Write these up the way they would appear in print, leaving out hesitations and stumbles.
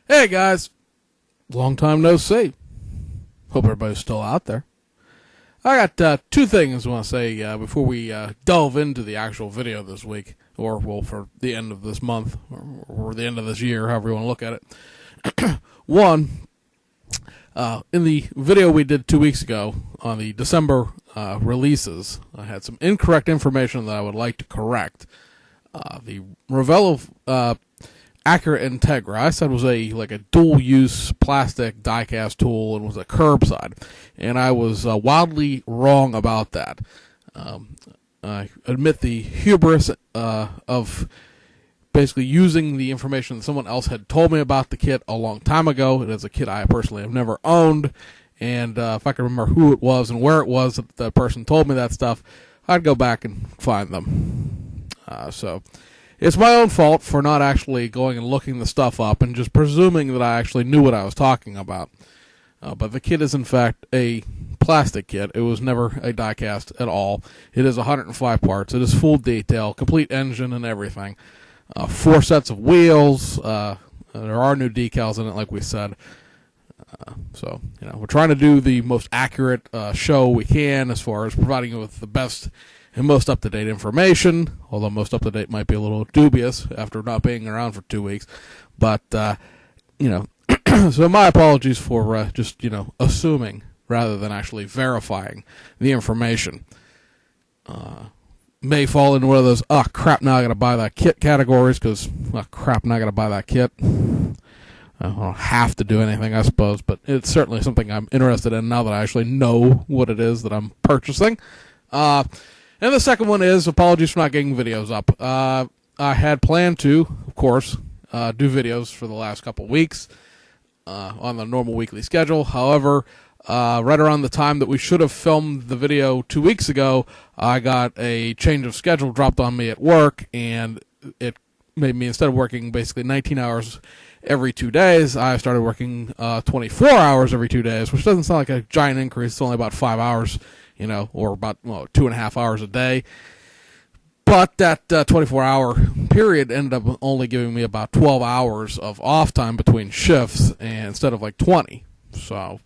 Hey guys, long time no see. Hope everybody's still out there. I got two things I want to say before we delve into the actual video this week, or well, for the end of this month, or the end of this year, however you want to look at it. One, in the video we did 2 weeks ago on the December releases, I had some incorrect information that I would like to correct. The Ravello Acura Integra, I said was like a dual-use plastic die-cast tool and was a curbside, and I was wildly wrong about that. I admit the hubris of basically using the information that someone else had told me about the kit a long time ago. It is a kit I personally have never owned, and if I could remember who it was and where it was that the person told me that stuff, I'd go back and find them. So it's my own fault for not actually going and looking the stuff up and just presuming that I actually knew what I was talking about. But the kit is, in fact, a plastic kit. It was never a die-cast at all. It is 105 parts. It is full detail, complete engine and everything. 4 sets of wheels. There are new decals in it, like we said. So, we're trying to do the most accurate show we can as far as providing you with the best and most up-to-date information, although most up-to-date might be a little dubious after not being around for 2 weeks. But, so my apologies for just, assuming rather than actually verifying the information. May fall into one of those, oh, crap, now I got to buy that kit categories because, oh, crap, now I got to buy that kit. I don't have to do anything, I suppose, but it's certainly something I'm interested in now that I actually know what it is that I'm purchasing. And the second one is apologies for not getting videos up. I had planned to, of course, do videos for the last couple weeks on the normal weekly schedule. However, right around the time that we should have filmed the video 2 weeks ago, I got a change of schedule dropped on me at work, and it made me, instead of working basically 19 hours every 2 days, I started working 24 hours every 2 days, which doesn't sound like a giant increase. It's only about 5 hours, or about 2.5 hours a day. But that 24-hour period ended up only giving me about 12 hours of off time between shifts, and instead of like 20. So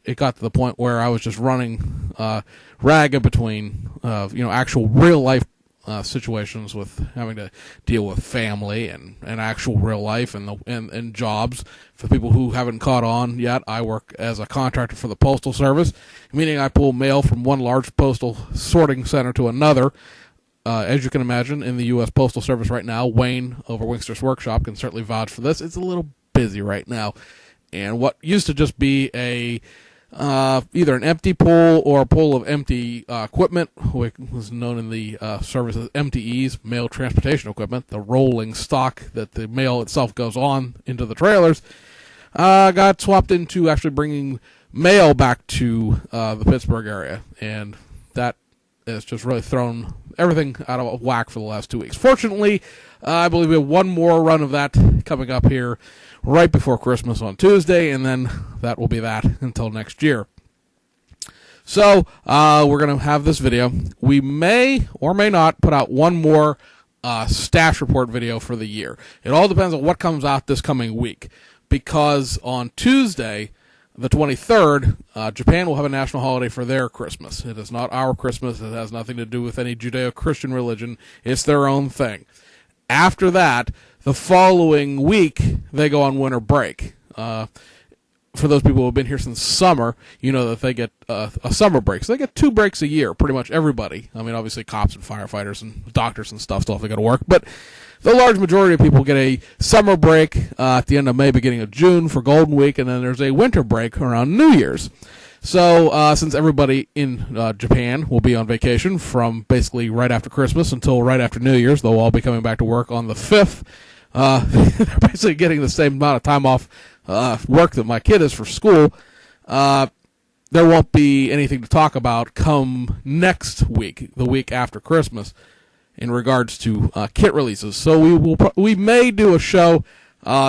it got to the point where I was just running ragged between actual real life situations with having to deal with family and actual real life and jobs. For people who haven't caught on yet, I work as a contractor for the Postal Service, meaning I pull mail from one large postal sorting center to another. As you can imagine, in the U.S. Postal Service right now, Wayne over Winkster's Workshop can certainly vouch for this. It's a little busy right now. And what used to just be either an empty pull or a pull of empty equipment, which was known in the service as MTEs, mail transportation equipment, the rolling stock that the mail itself goes on into the trailers, got swapped into actually bringing mail back to the Pittsburgh area. And that has just really thrown everything out of whack for the last 2 weeks. Fortunately, I believe we have one more run of that coming up here right before Christmas on Tuesday, and then that will be that until next year. So, we're going to have this video. We may or may not put out one more stash report video for the year. It all depends on what comes out this coming week, because on Tuesday, the 23rd, Japan will have a national holiday for their Christmas. It is not our Christmas. It has nothing to do with any Judeo-Christian religion. It's their own thing. After that, the following week, they go on winter break. For those people who have been here since summer, you know that they get a summer break. So they get 2 breaks a year, pretty much everybody. I mean, obviously cops and firefighters and doctors and stuff still have to go to work. But the large majority of people get a summer break at the end of May, beginning of June for Golden Week, and then there's a winter break around New Year's. So since everybody in Japan will be on vacation from basically right after Christmas until right after New Year's, they'll all be coming back to work on the 5th. They're basically getting the same amount of time off work that my kid is for school. There won't be anything to talk about come next week, the week after Christmas, in regards to kit releases. So we may do a show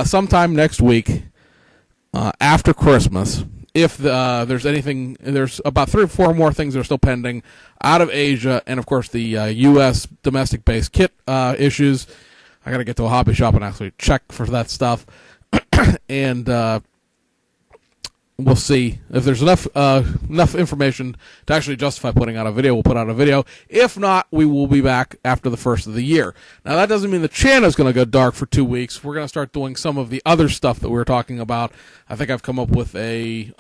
sometime next week after Christmas. If there's anything, there's about 3 or 4 more things that are still pending out of Asia, and of course the U.S. domestic-based kit issues. I got to get to a hobby shop and actually check for that stuff. and we'll see if there's enough information to actually justify putting out a video. We'll put out a video. If not, we will be back after the first of the year. Now, that doesn't mean the channel is going to go dark for 2 weeks. We're going to start doing some of the other stuff that we were talking about. I think I've come up with a,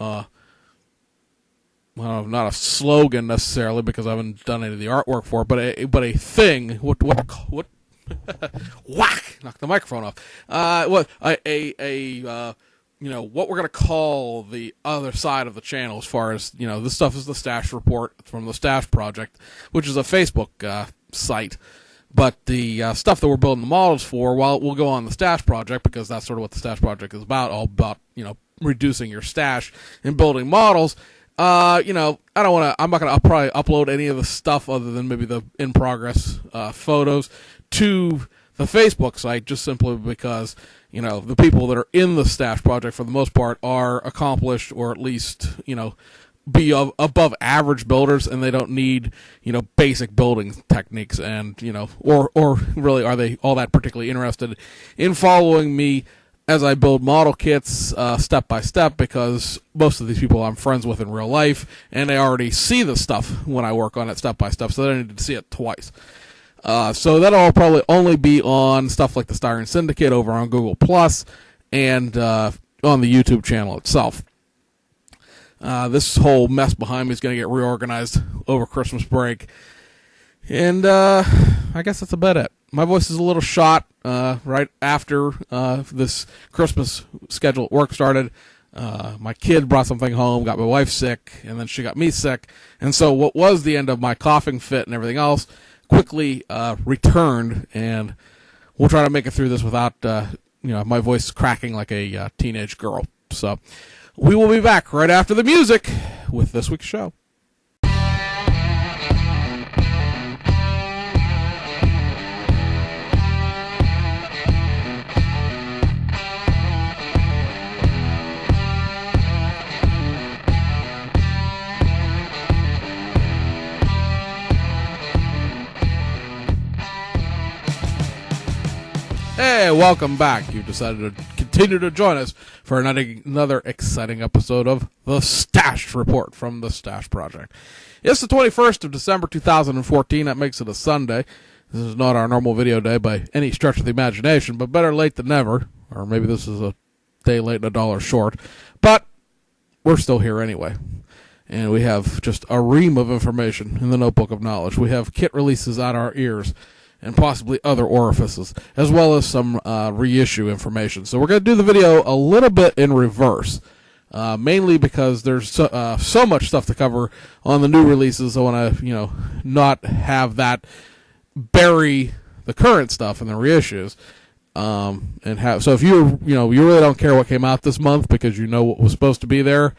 well, not a slogan necessarily because I haven't done any of the artwork for it, but a thing. What? Whack! Knock the microphone off. What we're going to call the other side of the channel as far as, this stuff is the Stash Report from the Stash Project, which is a Facebook site. But the stuff that we're building the models for, well, we'll go on the Stash Project because that's sort of what the Stash Project is about, all about, reducing your stash and building models. I don't want to, I'm not going to probably upload any of the stuff other than maybe the in-progress photos to the Facebook site, just simply because, the people that are in the Stash Project, for the most part, are accomplished or at least, be above average builders, and they don't need, basic building techniques, and, or really are they all that particularly interested in following me as I build model kits step by step, because most of these people I'm friends with in real life, and they already see the stuff when I work on it step by step, so they don't need to see it twice. So that'll probably only be on stuff like the Styrene Syndicate over on Google Plus and on the YouTube channel itself. This whole mess behind me is going to get reorganized over Christmas break. And I guess that's about it. My voice is a little shot right after this Christmas schedule at work started. My kid brought something home, got my wife sick, and then she got me sick. And so what was the end of my coughing fit and everything else quickly returned, and we'll try to make it through this without my voice cracking like a teenage girl. So we will be back right after the music with this week's show. Hey, welcome back. You've decided to continue to join us for another exciting episode of The Stash Report from the Stash Project. It's the 21st of December 2014. That makes it a Sunday. This is not our normal video day by any stretch of the imagination, but better late than never. Or maybe this is a day late and a dollar short. But we're still here anyway. And we have just a ream of information in the notebook of knowledge. We have kit releases out our ears, and possibly other orifices, as well as some reissue information. So we're going to do the video a little bit in reverse, mainly because there's so much stuff to cover on the new releases. I want to, not have that bury the current stuff in the reissues. So if you really don't care what came out this month because you know what was supposed to be there,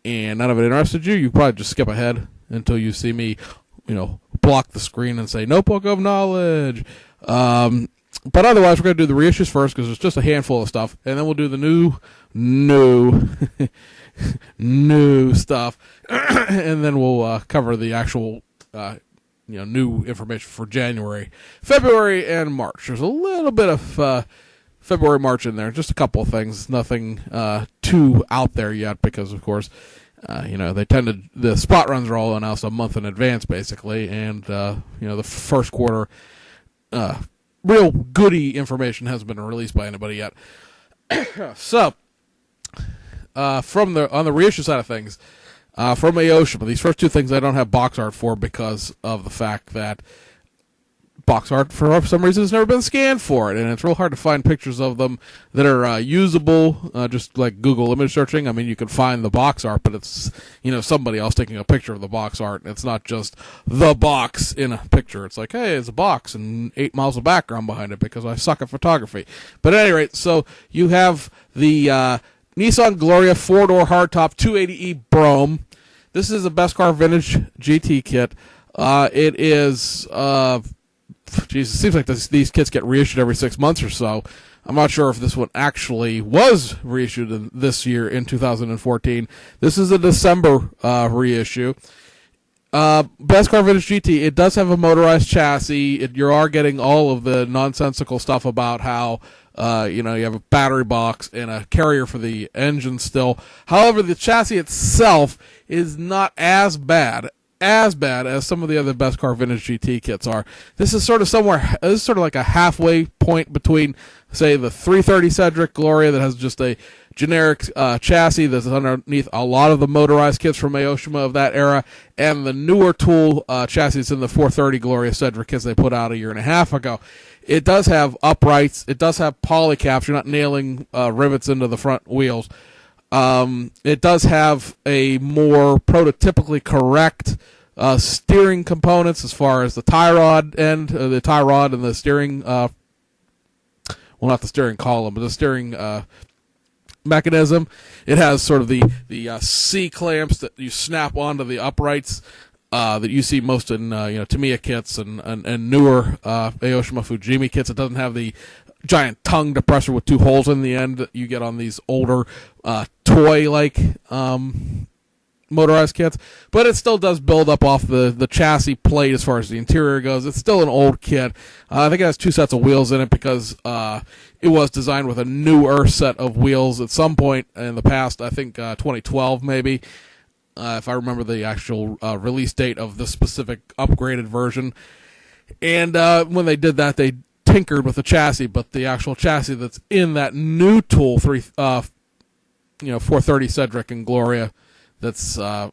and none of it interested you, you probably just skip ahead until you see me, block the screen and say notebook of knowledge. But otherwise, we're going to do the reissues first because it's just a handful of stuff, and then we'll do the new stuff, and then we'll cover the actual new information for January, February, and March. There's a little bit of February, March in there, just a couple of things, nothing too out there yet, because of course the spot runs are all announced a month in advance, basically, and, the first quarter, real goody information hasn't been released by anybody yet. So, on the reissue side of things, from Aoshima, these first two things I don't have box art for because of the fact that box art, for some reason, has never been scanned for it, and it's real hard to find pictures of them that are usable, just like Google image searching. I mean, you can find the box art, but it's, somebody else taking a picture of the box art, and it's not just the box in a picture. It's like, hey, it's a box and 8 miles of background behind it because I suck at photography. But at any rate, so you have the Nissan Gloria 4-door hardtop 280E Brougham. This is a Best Car Vintage GT kit. It is... it seems like these kits get reissued every 6 months or so. I'm not sure if this one actually was reissued this year in 2014. This is a December reissue. Best Car Vintage GT, it does have a motorized chassis. You are getting all of the nonsensical stuff about how You have a battery box and a carrier for the engine still. However, the chassis itself is not as bad as some of the other best car vintage GT kits are. This is sort of like a halfway point between, say, the 330 Cedric Gloria that has just a generic chassis that's underneath a lot of the motorized kits from Aoshima of that era, and the newer tool chassis in the 430 Gloria Cedric kits they put out a year and a half ago. It does have uprights. It does have polycaps. You're not nailing rivets into the front wheels. It does have a more prototypically correct steering components as far as the tie rod and the steering, well, not the steering column, but the steering mechanism. It has sort of the C clamps that you snap onto the uprights that you see most in Tamiya kits and newer Aoshima Fujimi kits. It doesn't have the giant tongue depressor with two holes in the end that you get on these older toy-like motorized kits, but it still does build up off the chassis plate as far as the interior goes. It's still an old kit. I think it has two sets of wheels in it because it was designed with a newer set of wheels at some point in the past. I think 2012 maybe, if I remember the actual release date of the specific upgraded version. And when they did that, they tinkered with the chassis, but the actual chassis that's in that new tool 430 Cedric and Gloria, that's the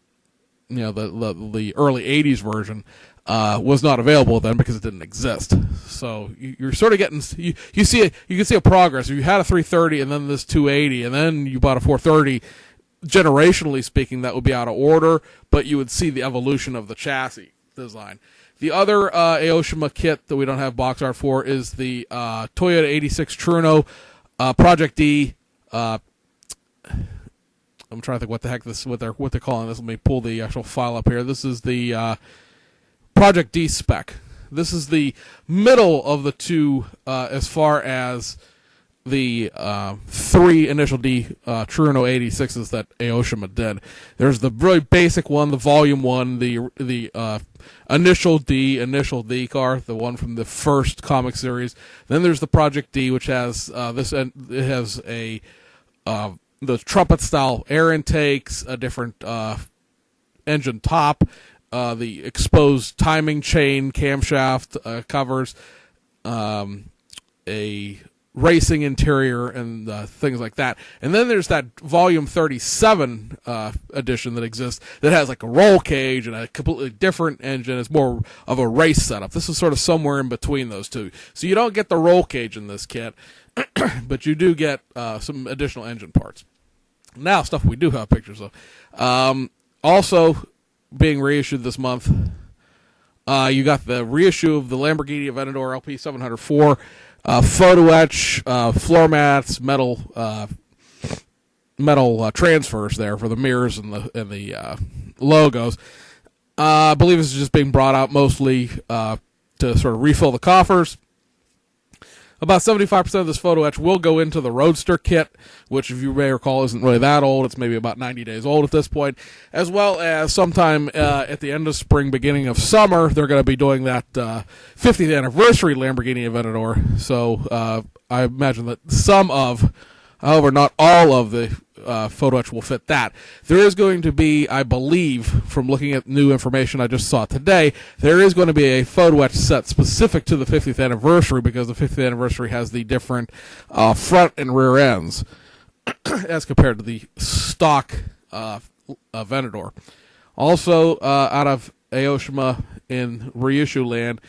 early 80s version, was not available then because it didn't exist. So you're sort of getting you can see a progress. If you had a 330 and then this 280 and then you bought a 430, generationally speaking, that would be out of order, but you would see the evolution of the chassis design. The other Aoshima kit that we don't have box art for is the Toyota 86 Truno Project D. I'm trying to think what the heck what they're calling this. Let me pull the actual file up here. This is the Project D spec. This is the middle of the two as far as the three initial D Truno 86s that Aoshima did. There's the really basic one, the volume one, the initial D car, the one from the first comic series. Then there's the Project D, which has it has a the trumpet style air intakes, a different engine top, the exposed timing chain camshaft covers, a racing interior, and things like that. And then there's that volume 37 edition that exists that has like a roll cage and a completely different engine. It's more of a race setup. This is sort of somewhere in between those two. So you don't get the roll cage in this kit, but you do get some additional engine parts. Now, stuff we do have pictures of. Also being reissued this month, you got the reissue of the Lamborghini Aventador LP 704, photo etch, floor mats, metal transfers there for the mirrors and the logos. I believe this is just being brought out mostly to sort of refill the coffers. About 75% of this photo etch will go into the Roadster kit, which, if you may recall, isn't really that old. It's maybe about 90 days old at this point. As well as sometime at the end of spring, beginning of summer, they're going to be doing that 50th anniversary Lamborghini Aventador. So I imagine that some of, however, not all of the photo etch will fit that. There is going to be, I believe, from looking at new information I just saw today, there is going to be a photo etch set specific to the 50th anniversary because the 50th anniversary has the different front and rear ends as compared to the stock Aventador. Also, out of Aoshima in reissue land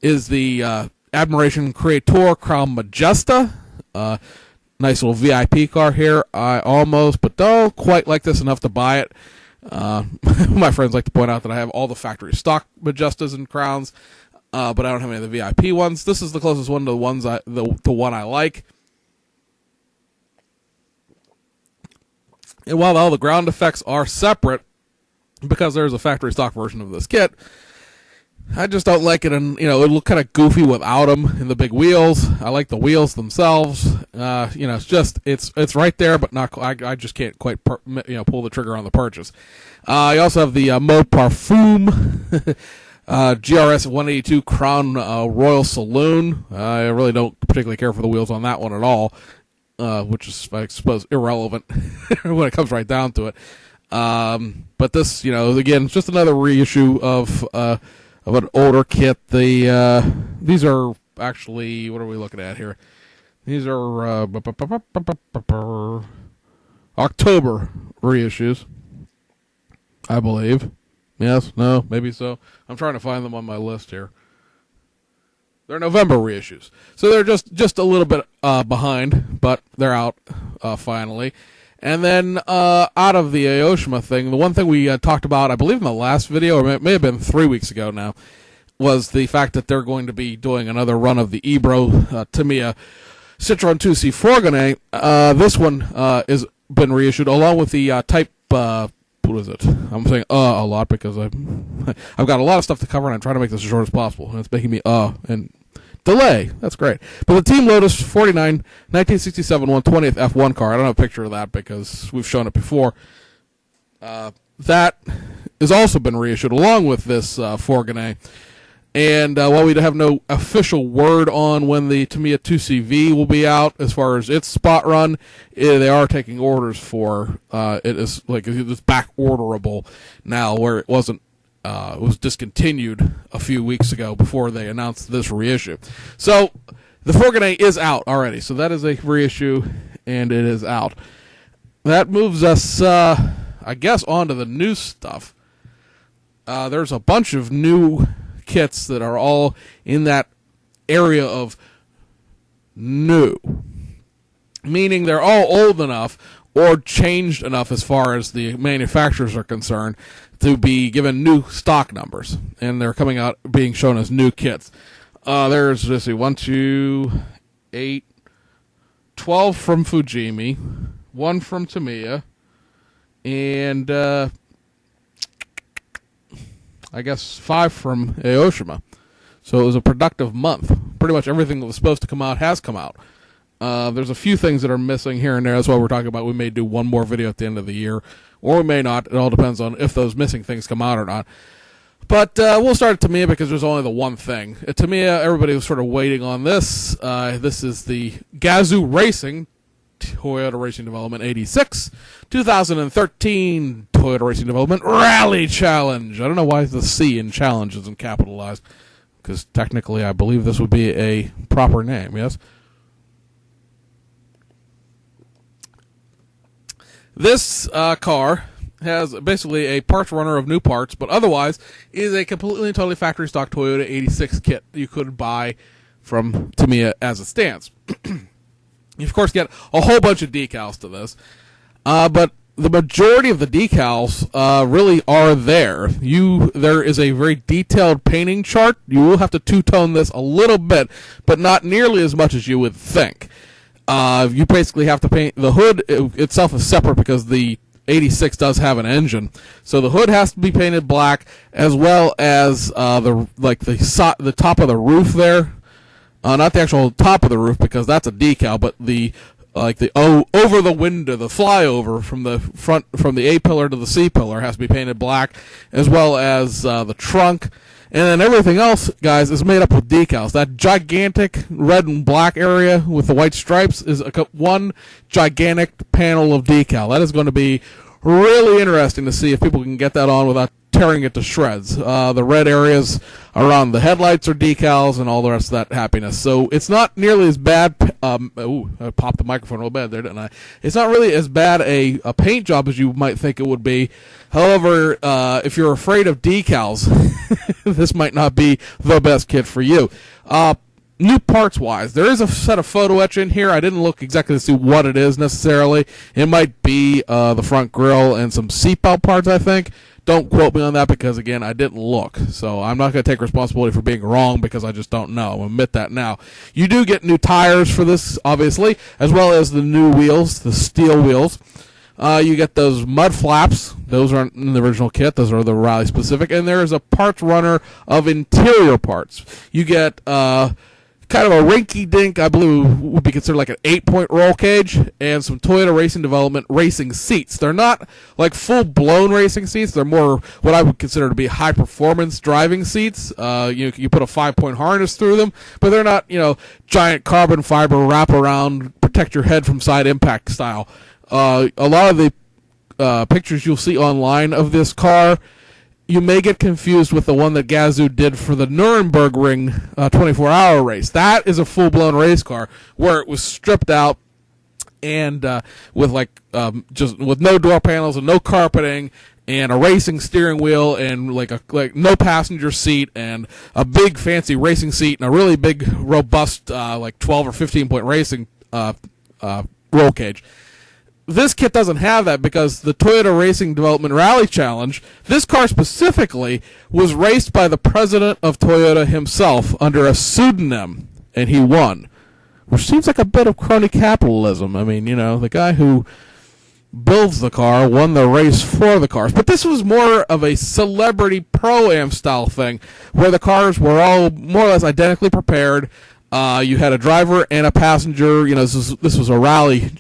is the Admiration Creator Crown Majesta. Nice little VIP car here. I almost, but don't quite like this enough to buy it. My friends like to point out that I have all the factory stock Majestas and Crowns, but I don't have any of the VIP ones. This is the closest one to the ones the one I like. And while all the ground effects are separate, because there's a factory stock version of this kit, I just don't like it, and it'll look kind of goofy without them in the big wheels. I like the wheels themselves. It's right there, but not. I just can't quite pull the trigger on the purchase. I also have the Mot Parfum GRS 182 Crown Royal Saloon. I really don't particularly care for the wheels on that one at all, which is, I suppose, irrelevant when it comes right down to it. But this, again, it's just another reissue of an older kit. These are actually, what are we looking at here? These are October reissues, I believe. Yes, no, maybe so. I'm trying to find them on my list here. They're November reissues. So they're just a little bit behind, but they're out finally. And then out of the Aoshima thing, the one thing we talked about, I believe in the last video, or it may have been 3 weeks ago now, was the fact that they're going to be doing another run of the Ebro Tamiya Citroen 2C Fourgonnet. This one is been reissued along with the Type. What is it? I'm saying a lot because I've got a lot of stuff to cover and I'm trying to make this as short as possible, and it's making me and delay. That's great. But the Team Lotus 49 1967 120th F1 car. I don't have a picture of that because we've shown it before. That has also been reissued along with this Fourgonnet. And while we have no official word on when the Tamiya 2CV will be out, as far as its spot run, they are taking orders for it. Is like it's back orderable now, where it wasn't. It was discontinued a few weeks ago before they announced this reissue. So the Fourgonnet is out already. So that is a reissue, and it is out. That moves us, I guess, on to the new stuff. There's a bunch of new kits that are all in that area of new, meaning they're all old enough or changed enough as far as the manufacturers are concerned to be given new stock numbers, and they're coming out being shown as new kits. There's, let's see, 1, 2, 8, 12 from Fujimi, 1 from Tamiya, and I guess 5 from Aoshima. So it was a productive month. Pretty much everything that was supposed to come out has come out. There's a few things that are missing here and there. That's why we're talking about we may do one more video at the end of the year, or we may not. It all depends on if those missing things come out or not. But we'll start at Tamiya because there's only the one thing. At Tamiya, everybody was sort of waiting on this. This is the Gazoo Racing Toyota Racing Development 86, 2013 Toyota Racing Development Rally Challenge. I don't know why the C in challenge isn't capitalized, because technically I believe this would be a proper name, yes? This car has basically a parts runner of new parts, but otherwise is a completely and totally factory stock Toyota 86 kit you could buy from Tamiya as it stands. You, of course, get a whole bunch of decals to this, but the majority of the decals really are there. There is a very detailed painting chart. You will have to two-tone this a little bit, but not nearly as much as you would think. You basically have to paint the hood itself is separate because the 86 does have an engine, so the hood has to be painted black, as well as the top of the roof there. Not the actual top of the roof because that's a decal, but over the window, the flyover from the front, from the A pillar to the C pillar has to be painted black, as well as the trunk, and then everything else, guys, is made up with decals. That gigantic red and black area with the white stripes is one gigantic panel of decal. That is going to be really interesting to see if people can get that on without tearing it to shreds. The red areas around the headlights are decals and all the rest of that happiness. So it's not nearly as bad. I popped the microphone real bad there, didn't I? It's not really as bad a paint job as you might think it would be. However, if you're afraid of decals, this might not be the best kit for you. New parts-wise, there is a set of photo etch in here. I didn't look exactly to see what it is necessarily. It might be the front grille and some seatbelt parts, I think. Don't quote me on that because, again, I didn't look. So I'm not going to take responsibility for being wrong because I just don't know. I'll admit that now. You do get new tires for this, obviously, as well as the new wheels, the steel wheels. You get those mud flaps. Those aren't in the original kit. Those are the Rally specific. And there is a parts runner of interior parts. You get kind of a rinky-dink, I believe would be considered like an 8-point roll cage, and some Toyota Racing Development racing seats. They're not like full-blown racing seats. They're more what I would consider to be high-performance driving seats. You put a 5-point harness through them, but they're not, giant carbon fiber wraparound, protect your head from side impact style. A lot of the pictures you'll see online of this car, you may get confused with the one that Gazoo did for the Nürburgring 24-hour race. That is a full-blown race car where it was stripped out and with just with no door panels and no carpeting and a racing steering wheel and like no passenger seat and a big fancy racing seat and a really big robust 12 or 15-point racing roll cage. This kit doesn't have that because the Toyota Racing Development Rally Challenge, this car specifically, was raced by the president of Toyota himself under a pseudonym, and he won. Which seems like a bit of crony capitalism. I mean, the guy who builds the car won the race for the cars. But this was more of a celebrity pro-am style thing, where the cars were all more or less identically prepared. You had a driver and a passenger. This was a rally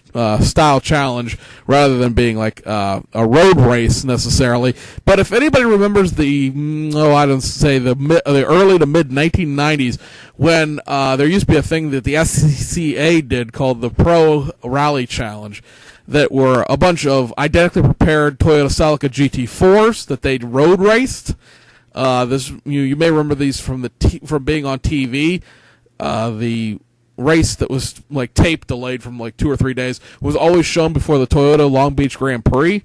style challenge rather than being like a road race necessarily. But if anybody remembers the early to mid 1990s when there used to be a thing that the SCCA did called the Pro Rally Challenge, that were a bunch of identically prepared Toyota Celica GT4s that they'd road raced. You may remember these from being on TV. The race that was like tape delayed from like 2 or 3 days was always shown before the Toyota Long Beach Grand Prix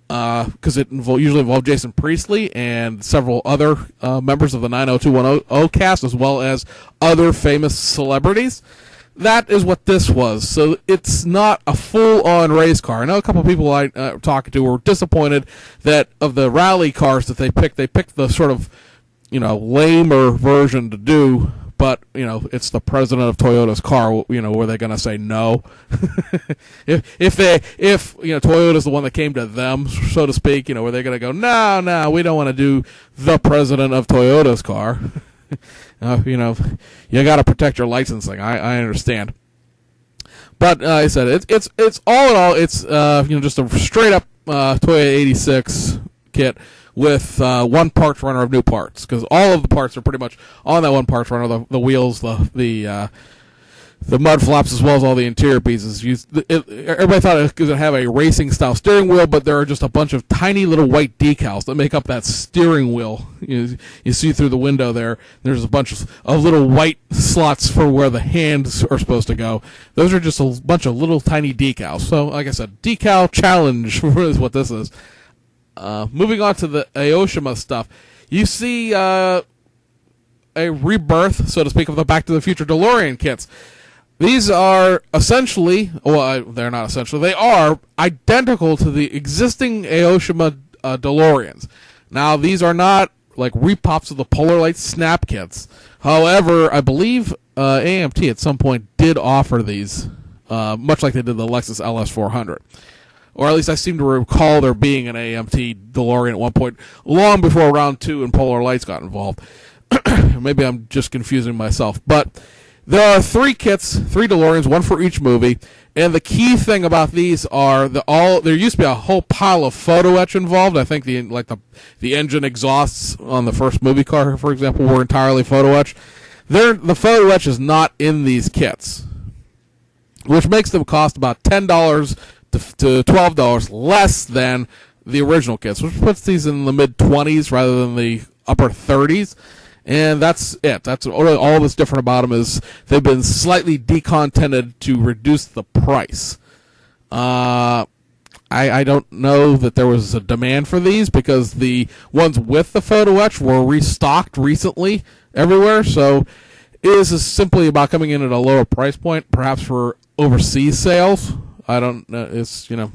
because it usually involved Jason Priestley and several other members of the 90210 cast, as well as other famous celebrities. That is what this was. So it's not a full-on race car. I know a couple of people I talked to were disappointed that of the rally cars that they picked the sort of lamer version to do. But, it's the president of Toyota's car, were they going to say no? if Toyota's the one that came to them, so to speak, were they going to go, no, we don't want to do the president of Toyota's car? You got to protect your licensing. I understand. But I said, it's all in all, it's, just a straight up Toyota 86 kit with one parts runner of new parts, because all of the parts are pretty much on that one parts runner, the wheels, the mud flaps, as well as all the interior pieces. Everybody thought it was going to have a racing style steering wheel, but there are just a bunch of tiny little white decals that make up that steering wheel. You see through the window there. There's a bunch of little white slots for where the hands are supposed to go. Those are just a bunch of little tiny decals. So, like I said, decal challenge is what this is. Moving on to the Aoshima stuff, you see a rebirth, so to speak, of the Back to the Future DeLorean kits. These are essentially, they're not essentially, they are identical to the existing Aoshima DeLoreans. Now, these are not like repops of the Polar Light Snap kits. However, I believe AMT at some point did offer these, much like they did the Lexus LS400. Or at least I seem to recall there being an AMT DeLorean at one point, long before Round 2 and Polar Lights got involved. Maybe I'm just confusing myself. But there are 3 kits, 3 DeLoreans, one for each movie. And the key thing about these are there used to be a whole pile of photo etch involved. I think the engine exhausts on the first movie car, for example, were entirely photo etch. The photo etch is not in these kits, which makes them cost about $10 to $12 less than the original kits, which puts these in the mid-20s rather than the upper 30s. And that's it. That's all that's different about them is they've been slightly decontented to reduce the price. I don't know that there was a demand for these because the ones with the photo etch were restocked recently everywhere. So it is simply about coming in at a lower price point, perhaps for overseas sales. I don't know. It's, it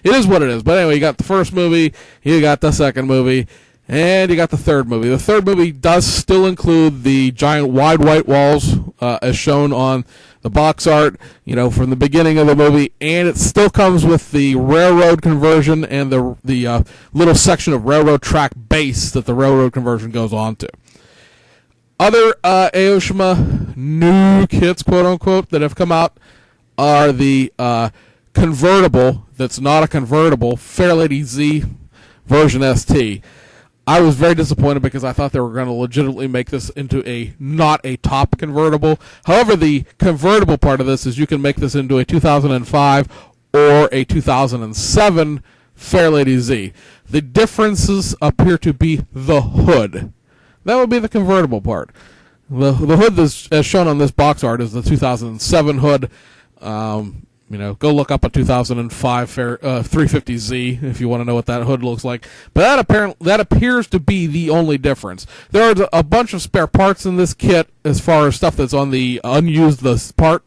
is what it is. But anyway, you got the first movie, you got the second movie, and you got the third movie. The third movie does still include the giant wide white walls, as shown on the box art, from the beginning of the movie, and it still comes with the railroad conversion and the little section of railroad track base that the railroad conversion goes on to. Other Aoshima new kits, quote unquote, that have come out are the convertible that's not a convertible Fairlady Z version ST. I was very disappointed because I thought they were going to legitimately make this into a not a top convertible. However, the convertible part of this is you can make this into a 2005 or a 2007 Fairlady Z. The differences appear to be the hood. That would be the convertible part. The hood that's, as shown on this box art, is the 2007 hood. Go look up a 2005 350Z if you want to know what that hood looks like. But that appears to be the only difference. There are a bunch of spare parts in this kit as far as stuff that's on the unused part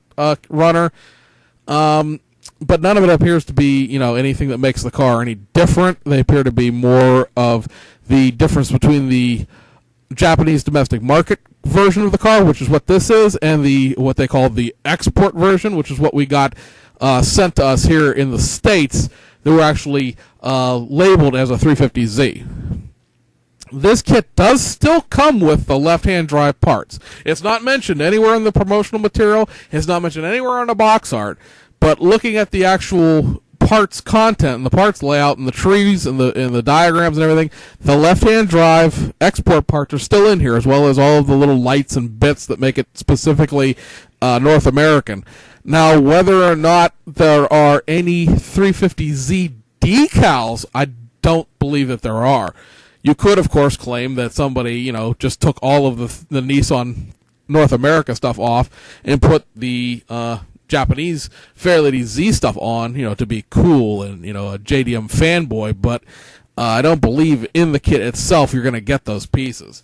runner. But none of it appears to be, anything that makes the car any different. They appear to be more of the difference between the Japanese domestic market version of the car, which is what this is, and what they call the export version, which is what we got sent to us here in the States. They were actually labeled as a 350Z. This kit does still come with the left-hand drive parts. It's not mentioned anywhere in the promotional material. It's not mentioned anywhere on the box art. But looking at the actual parts content and the parts layout and the trees and the diagrams and everything, the left-hand drive export parts are still in here, as well as all of the little lights and bits that make it specifically North American. Now, whether or not there are any 350Z decals, I don't believe that there are. You could, of course, claim that somebody, just took all of the Nissan North America stuff off and put the Japanese Fairlady Z stuff on, to be cool and, a JDM fanboy, but I don't believe in the kit itself you're going to get those pieces.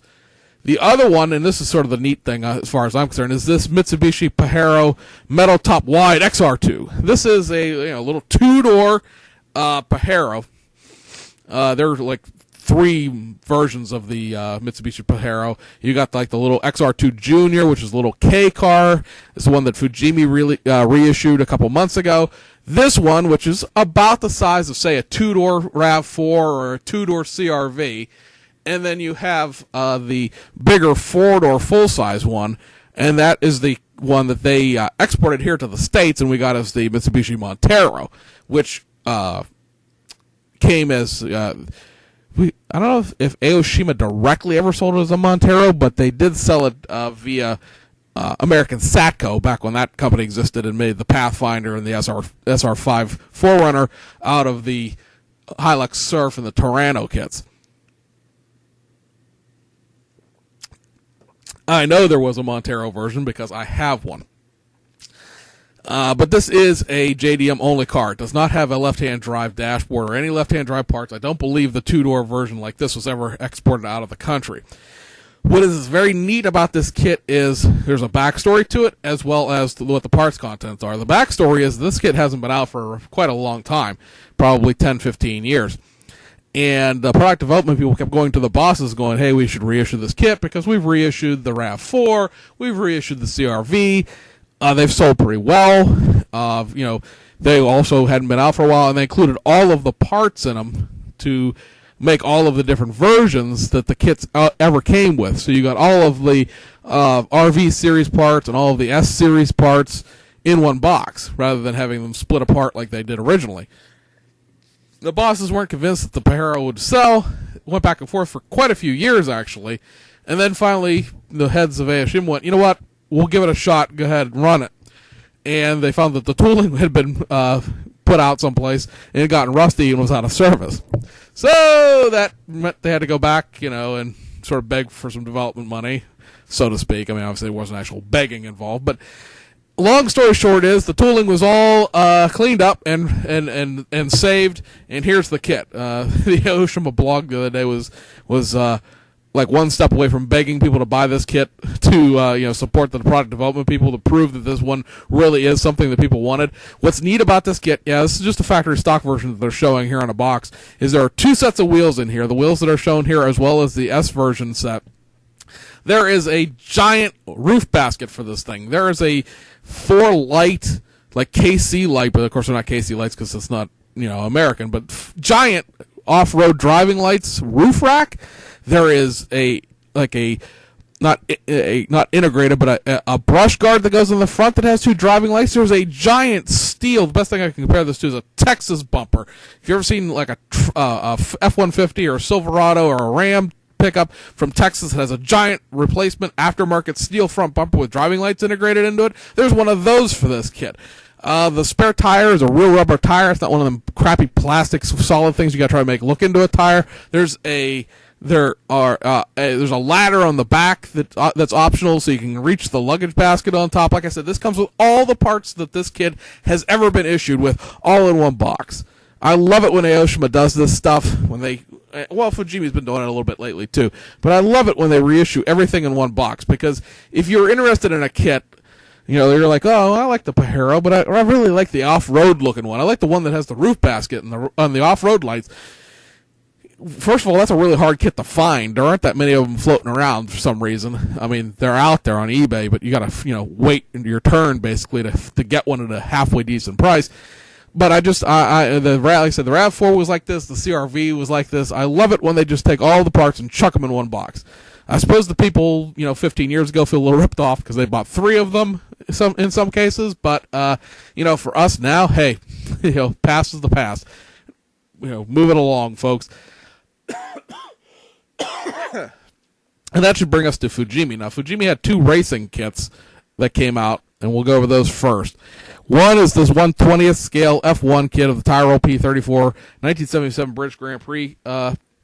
The other one, and this is sort of the neat thing as far as I'm concerned, is this Mitsubishi Pajero metal top wide XR2. This is a little two-door Pajero. There are like three versions of the Mitsubishi Pajero. You got like the little XR2 Junior, which is a little K car. It's the one that Fujimi reissued a couple months ago. This one, which is about the size of, say, a two-door RAV4 or a two-door CRV. And then you have the bigger four-door full-size one, and that is the one that they exported here to the States, and we got as the Mitsubishi Montero, which came as... I don't know if Aoshima directly ever sold it as a Montero, but they did sell it via American Satco back when that company existed and made the Pathfinder and the SR5 4Runner out of the Hilux Surf and the Torano kits. I know there was a Montero version because I have one. But this is a JDM only car. It does not have a left-hand drive dashboard or any left-hand drive parts. I don't believe the two-door version like this was ever exported out of the country. What is very neat about this kit is there's a backstory to it as well as what the parts contents are. The backstory is this kit hasn't been out for quite a long time, probably 10, 15 years. And the product development people kept going to the bosses going, hey, we should reissue this kit because we've reissued the RAV4, we've reissued the CRV. They've sold pretty well. They also hadn't been out for a while, and they included all of the parts in them to make all of the different versions that the kits ever came with. So you got all of the RV series parts and all of the S series parts in one box, rather than having them split apart like they did originally. The bosses weren't convinced that the Pajero would sell. It went back and forth for quite a few years, actually. And then finally, the heads of Aoshima went, you know what? We'll give it a shot. Go ahead and run it. And they found that the tooling had been put out someplace and it had gotten rusty and was out of service. So that meant they had to go back, and sort of beg for some development money, so to speak. I mean, obviously there wasn't actual begging involved, but long story short is the tooling was all cleaned up and saved, and here's the kit. The Aoshima blog the other day was like one step away from begging people to buy this kit to support the product development people to prove that this one really is something that people wanted. What's neat about this kit, this is just a factory stock version that they're showing here on a box, is there are two sets of wheels in here. The wheels that are shown here as well as the S version set. There is a giant roof basket for this thing. There is a 4-light, like KC light, but of course they're not KC lights because it's not, American, but giant off-road driving lights roof rack. There is a not integrated, but a brush guard that goes in the front that has two driving lights. There's a giant steel. The best thing I can compare this to is a Texas bumper. If you've ever seen like a F-150 or a Silverado or a Ram pickup from Texas, it has a giant replacement aftermarket steel front bumper with driving lights integrated into it. There's one of those for this kit. The spare tire is a real rubber tire. It's not one of them crappy plastic solid things you got to try to make look into a tire. There's a ladder on the back that's optional, so you can reach the luggage basket on top. Like I said, this comes with all the parts that this kit has ever been issued with, all in one box. I love it when Aoshima does this stuff. Fujimi's been doing it a little bit lately too, but I love it when they reissue everything in one box, because if you're interested in a kit, you're like, oh, I like the Pajero, but I really like the off-road looking one. I like the one that has the roof basket and the off-road lights. First of all, that's a really hard kit to find. There aren't that many of them floating around for some reason. I mean, they're out there on eBay, but you got to, wait your turn basically to get one at a halfway decent price. But like I said, the RAV4 was like this. The CRV was like this. I love it when they just take all the parts and chuck them in one box. I suppose the people, 15 years ago feel a little ripped off because they bought 3 of them in some cases. But, for us now, hey, past is the past. Move it along, folks. And that should bring us to Fujimi. Now, Fujimi had 2 racing kits that came out, and we'll go over those first. One is this 1/20th scale F1 kit of the Tyrrell P34 1977 British Grand Prix,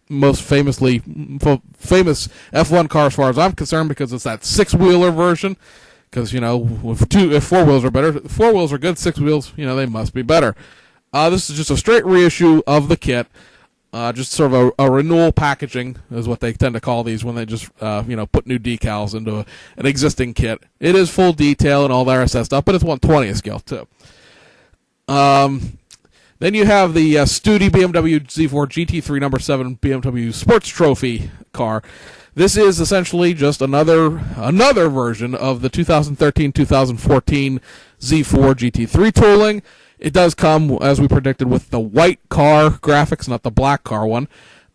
most famous F1 car as far as I'm concerned, because it's that 6-wheeler version. Because, if 4 wheels are better, 4 wheels are good, 6 wheels, they must be better. This is just a straight reissue of the kit. Just sort of a renewal packaging is what they tend to call these when they just, put new decals into an existing kit. It is full detail and all that RSS stuff, but it's 1/20th scale too. Then you have the Studi BMW Z4 GT3 number 7 BMW Sports Trophy car. This is essentially just another version of the 2013-2014 Z4 GT3 tooling. It does come, as we predicted, with the white car graphics, not the black car one.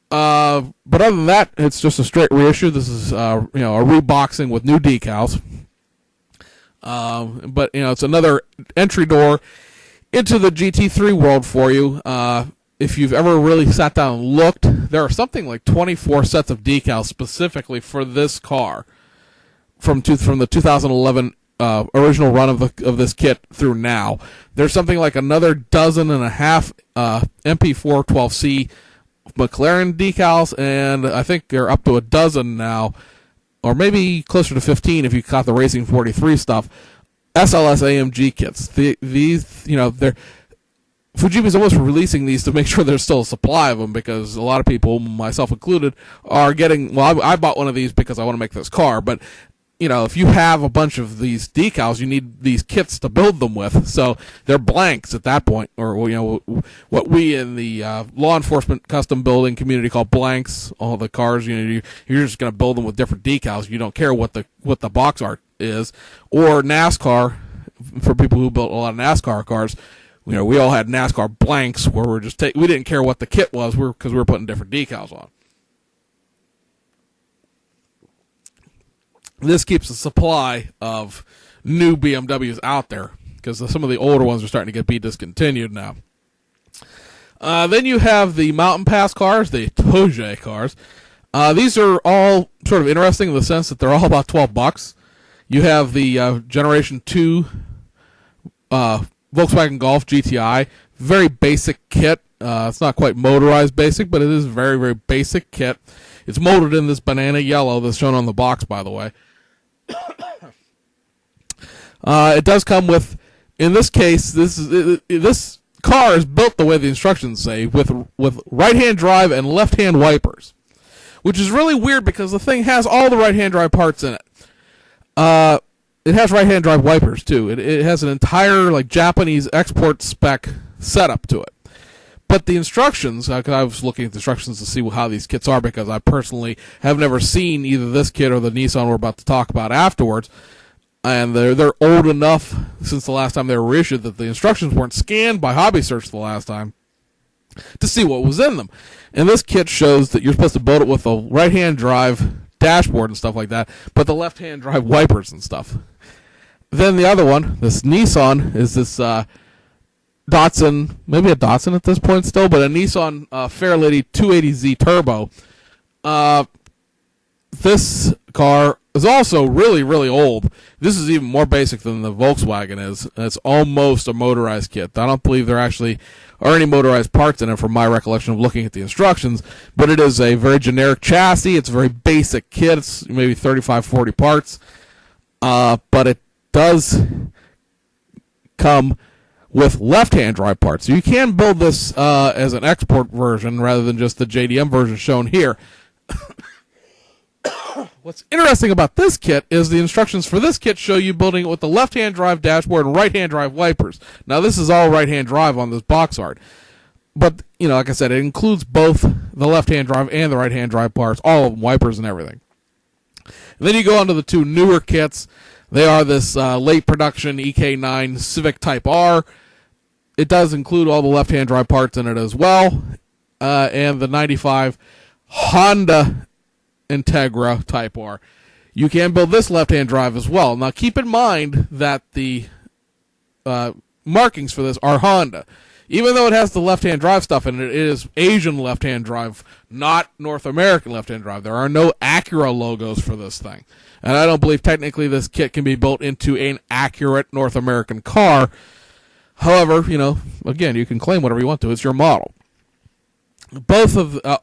But other than that, it's just a straight reissue. This is, a reboxing with new decals. But it's another entry door into the GT3 world for you. If you've ever really sat down and looked, there are something like 24 sets of decals specifically for this car from the 2011 original run of this kit through now. There's something like another 12.5 MP4 12C McLaren decals, and I think they're up to a dozen now, or maybe closer to 15 if you caught the Racing 43 stuff. SLS AMG kits. They're Fujimi's almost releasing these to make sure there's still a supply of them, because a lot of people, myself included, are getting. Well, I bought one of these because I want to make this car, but if you have a bunch of these decals, you need these kits to build them with. So they're blanks at that point, or what we in the law enforcement custom building community call blanks. All the cars, you're just going to build them with different decals. You don't care what the box art is. Or NASCAR, for people who built a lot of NASCAR cars. We all had NASCAR blanks where we didn't care what the kit was, because we were putting different decals on. This keeps a supply of new BMWs out there, because some of the older ones are starting to be discontinued now. Then you have the Mountain Pass cars, the Toge cars. These are all sort of interesting in the sense that they're all about $12. You have the Generation 2 Volkswagen Golf GTI, very basic kit. It's not quite motorized basic, but it is very, very basic kit. It's molded in this banana yellow that's shown on the box, by the way. It does come with, in this case, this car is built the way the instructions say, with right-hand drive and left-hand wipers, which is really weird because the thing has all the right-hand drive parts in it. It has right-hand drive wipers too. It has an entire Japanese export spec setup to it. But the instructions, because I was looking at the instructions to see how these kits are, because I personally have never seen either this kit or the Nissan we're about to talk about afterwards, and they're old enough since the last time they were reissued that the instructions weren't scanned by Hobby Search the last time to see what was in them. And this kit shows that you're supposed to build it with a right-hand drive dashboard and stuff like that, but the left-hand drive wipers and stuff. Then the other one, this Nissan, is this Datsun, maybe a Datsun at this point still, but a Nissan Fairlady 280Z Turbo. This car is also really, really old. This is even more basic than the Volkswagen is. It's almost a motorized kit. I don't believe there actually are any motorized parts in it from my recollection of looking at the instructions, but it is a very generic chassis. It's a very basic kit. It's maybe 35, 40 parts, but it does come with left-hand drive parts. So you can build this as an export version rather than just the JDM version shown here. What's interesting about this kit is the instructions for this kit show you building it with the left-hand drive dashboard and right-hand drive wipers. Now, this is all right-hand drive on this box art. But, like I said, it includes both the left-hand drive and the right-hand drive parts, all of them, wipers and everything. And then you go on to the two newer kits. They are this late production EK9 Civic Type R. It does include all the left-hand drive parts in it as well. And the 95 Honda Integra Type R. You can build this left-hand drive as well. Now, keep in mind that the markings for this are Honda. Even though it has the left-hand drive stuff in it, it is Asian left-hand drive, not North American left-hand drive. There are no Acura logos for this thing. And I don't believe technically this kit can be built into an accurate North American car. However, again, you can claim whatever you want to. It's your model.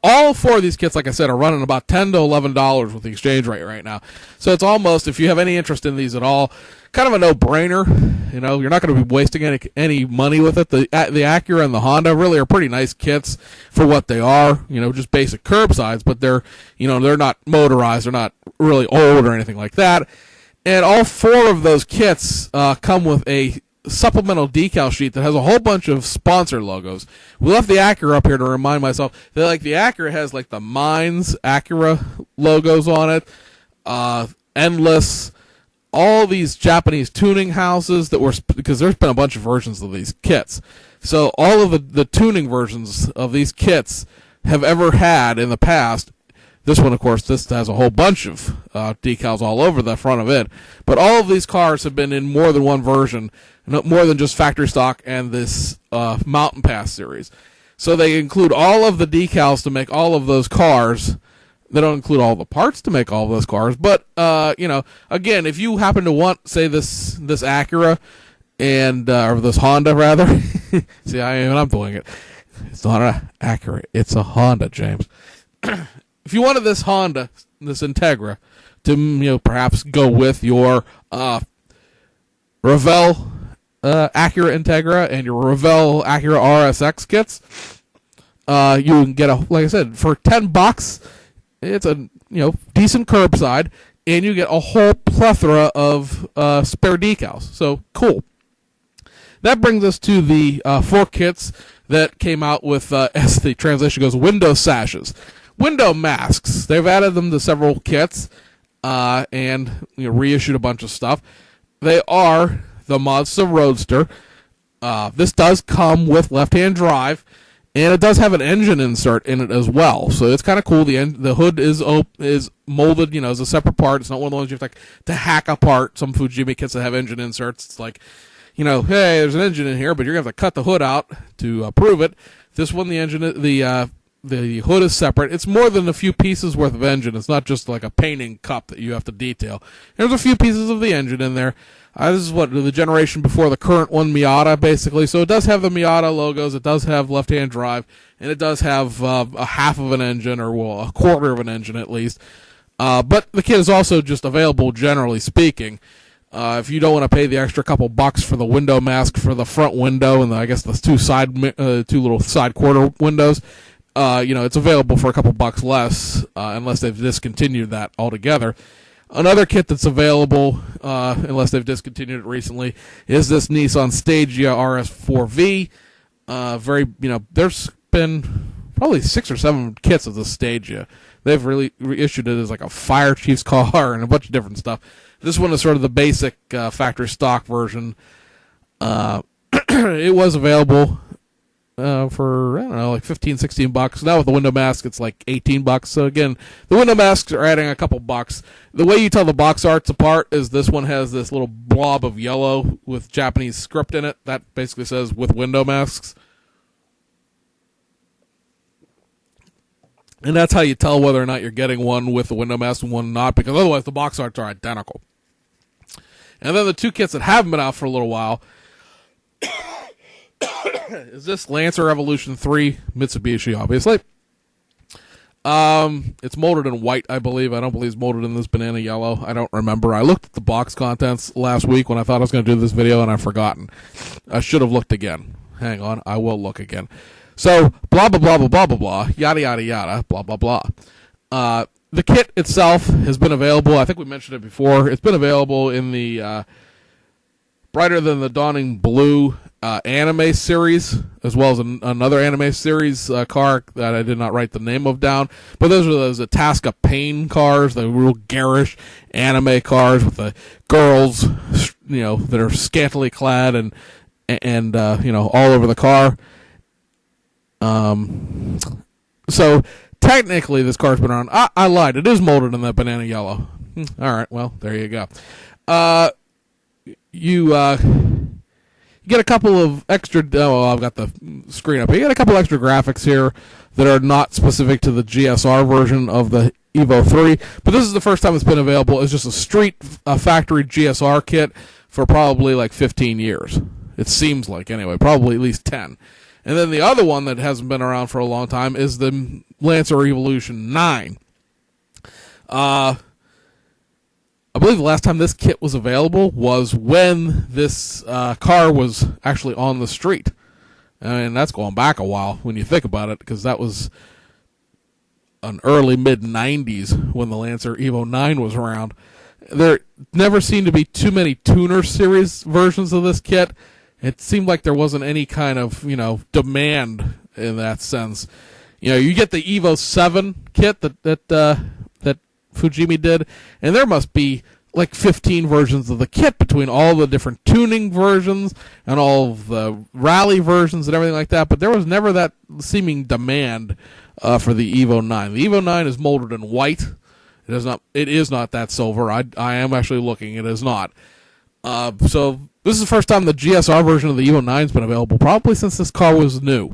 All four of these kits, like I said, are running about $10 to $11 with the exchange rate right now. So it's almost, if you have any interest in these at all, kind of a no-brainer. You're not going to be wasting any money with it. The Acura and the Honda really are pretty nice kits for what they are. Just basic curbsides, but they're not motorized. They're not really old or anything like that. And all four of those kits come with a supplemental decal sheet that has a whole bunch of sponsor logos. We left the Acura up here to remind myself that the Acura has the Mines Acura logos on it, Endless, all these Japanese tuning houses because there's been a bunch of versions of these kits. So all of the tuning versions of these kits have ever had in the past. This one, of course, this has a whole bunch of decals all over the front of it. But all of these cars have been in more than one version, more than just factory stock and this Mountain Pass series. So they include all of the decals to make all of those cars. They don't include all the parts to make all of those cars. But, again, if you happen to want, say, this Acura and or this Honda, rather. See, I'm doing it. It's not an Acura. It's a Honda, James. If you wanted this Honda, this Integra, to perhaps go with your Revell Acura Integra and your Revell Acura RSX kits, you can get like I said, for $10, it's a decent curbside, and you get a whole plethora of spare decals. So cool. That brings us to the four kits that came out with, as the translation goes, window sashes. Window masks. They've added them to several kits and reissued a bunch of stuff. They are the Mazda Roadster. This does come with left-hand drive, and it does have an engine insert in it as well. So it's kind of cool. The hood is molded, as a separate part. It's not one of the ones you have to hack apart. Some Fujimi kits that have engine inserts. It's like, hey, there's an engine in here, but you're going to have to cut the hood out to prove it. This one, the hood is separate. It's more than a few pieces worth of engine. It's not just like a painting cup that you have to detail. There's a few pieces of the engine in there. This is the generation before the current one, Miata, basically. So it does have the Miata logos. It does have left-hand drive, and it does have a half of an engine, or a quarter of an engine at least. But the kit is also just available, generally speaking. If you don't want to pay the extra couple bucks for the window mask for the front window and I guess the two little side quarter windows, it's available for a couple bucks less, unless they've discontinued that altogether. Another kit that's available, unless they've discontinued it recently, is this Nissan Stagea RS4V. There's been probably 6 or 7 kits of the Stagea. They've really reissued it as a fire chief's car and a bunch of different stuff. This one is sort of the basic factory stock version. It was available for, I don't know, like 15, 16 bucks. Now with the window mask, it's like 18 bucks. So again, the window masks are adding a couple bucks. The way you tell the box arts apart is this one has this little blob of yellow with Japanese script in it. That basically says with window masks. And that's how you tell whether or not you're getting one with the window mask and one not, because otherwise the box arts are identical. And then the two kits that haven't been out for a little while is this Lancer Evolution 3 Mitsubishi, obviously. It's molded in white, I believe. I don't believe it's molded in this banana yellow. I don't remember. I looked at the box contents last week when I thought I was going to do this video, and I've forgotten. I should have looked again. Hang on. I will look again. So, blah, blah, blah, blah, blah, blah, blah, yada, yada, yada, blah, blah, blah. The kit itself has been available. I think we mentioned it before. It's been available in the Brighter Than the Dawning Blue anime series, as well as another anime series car that I did not write the name of down. But those are those Itasca Pain cars, the real garish anime cars with the girls, that are scantily clad and all over the car. So technically this car's been around. I lied. It is molded in that banana yellow. All right. Well, there you go. You get a couple of extra. I've got the screen up here. You get a couple extra graphics here that are not specific to the GSR version of the Evo 3. But this is the first time it's been available. It's just a street factory GSR kit for probably like 15 years. It seems like, anyway. Probably at least 10. And then the other one that hasn't been around for a long time is the Lancer Evolution 9. I believe the last time this kit was available was when this car was actually on the street. And that's going back a while when you think about it, because that was an early mid-90s when the Lancer Evo 9 was around. There never seemed to be too many tuner series versions of this kit. It seemed like there wasn't any kind of, demand in that sense. You get the Evo 7 kit that Fujimi did, and there must be like 15 versions of the kit between all the different tuning versions and all of the rally versions and everything like that, but there was never that seeming demand for the Evo 9. The Evo 9 is molded in white. It is not that silver. I am actually looking. It is not. So this is the first time the GSR version of the Evo 9 has been available, probably since this car was new.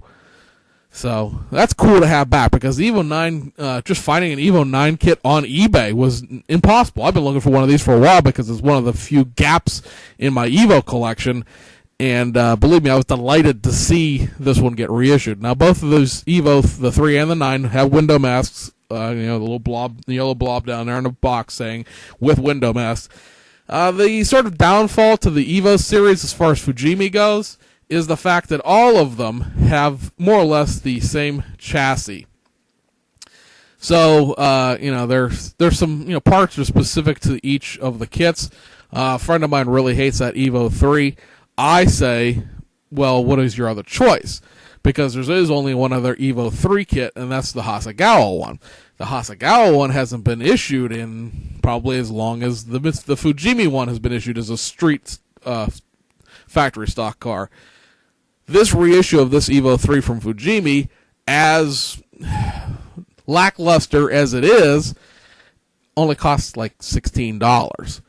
So that's cool to have back, because the Evo 9, just finding an Evo 9 kit on eBay was impossible. I've been looking for one of these for a while because it's one of the few gaps in my Evo collection. And believe me, I was delighted to see this one get reissued. Now, both of those Evo, the 3 and the 9, have window masks. The little blob, the yellow blob down there in a box saying with window masks. The sort of downfall to the Evo series as far as Fujimi goes is the fact that all of them have more or less the same chassis. So, there's some, parts that are specific to each of the kits. A friend of mine really hates that Evo 3. I say, well, what is your other choice? Because there is only one other Evo 3 kit, and that's the Hasegawa one. The Hasegawa one hasn't been issued in probably as long as the Fujimi one has been issued as a street factory stock car. This reissue of this Evo 3 from Fujimi, as lackluster as it is, only costs like $16.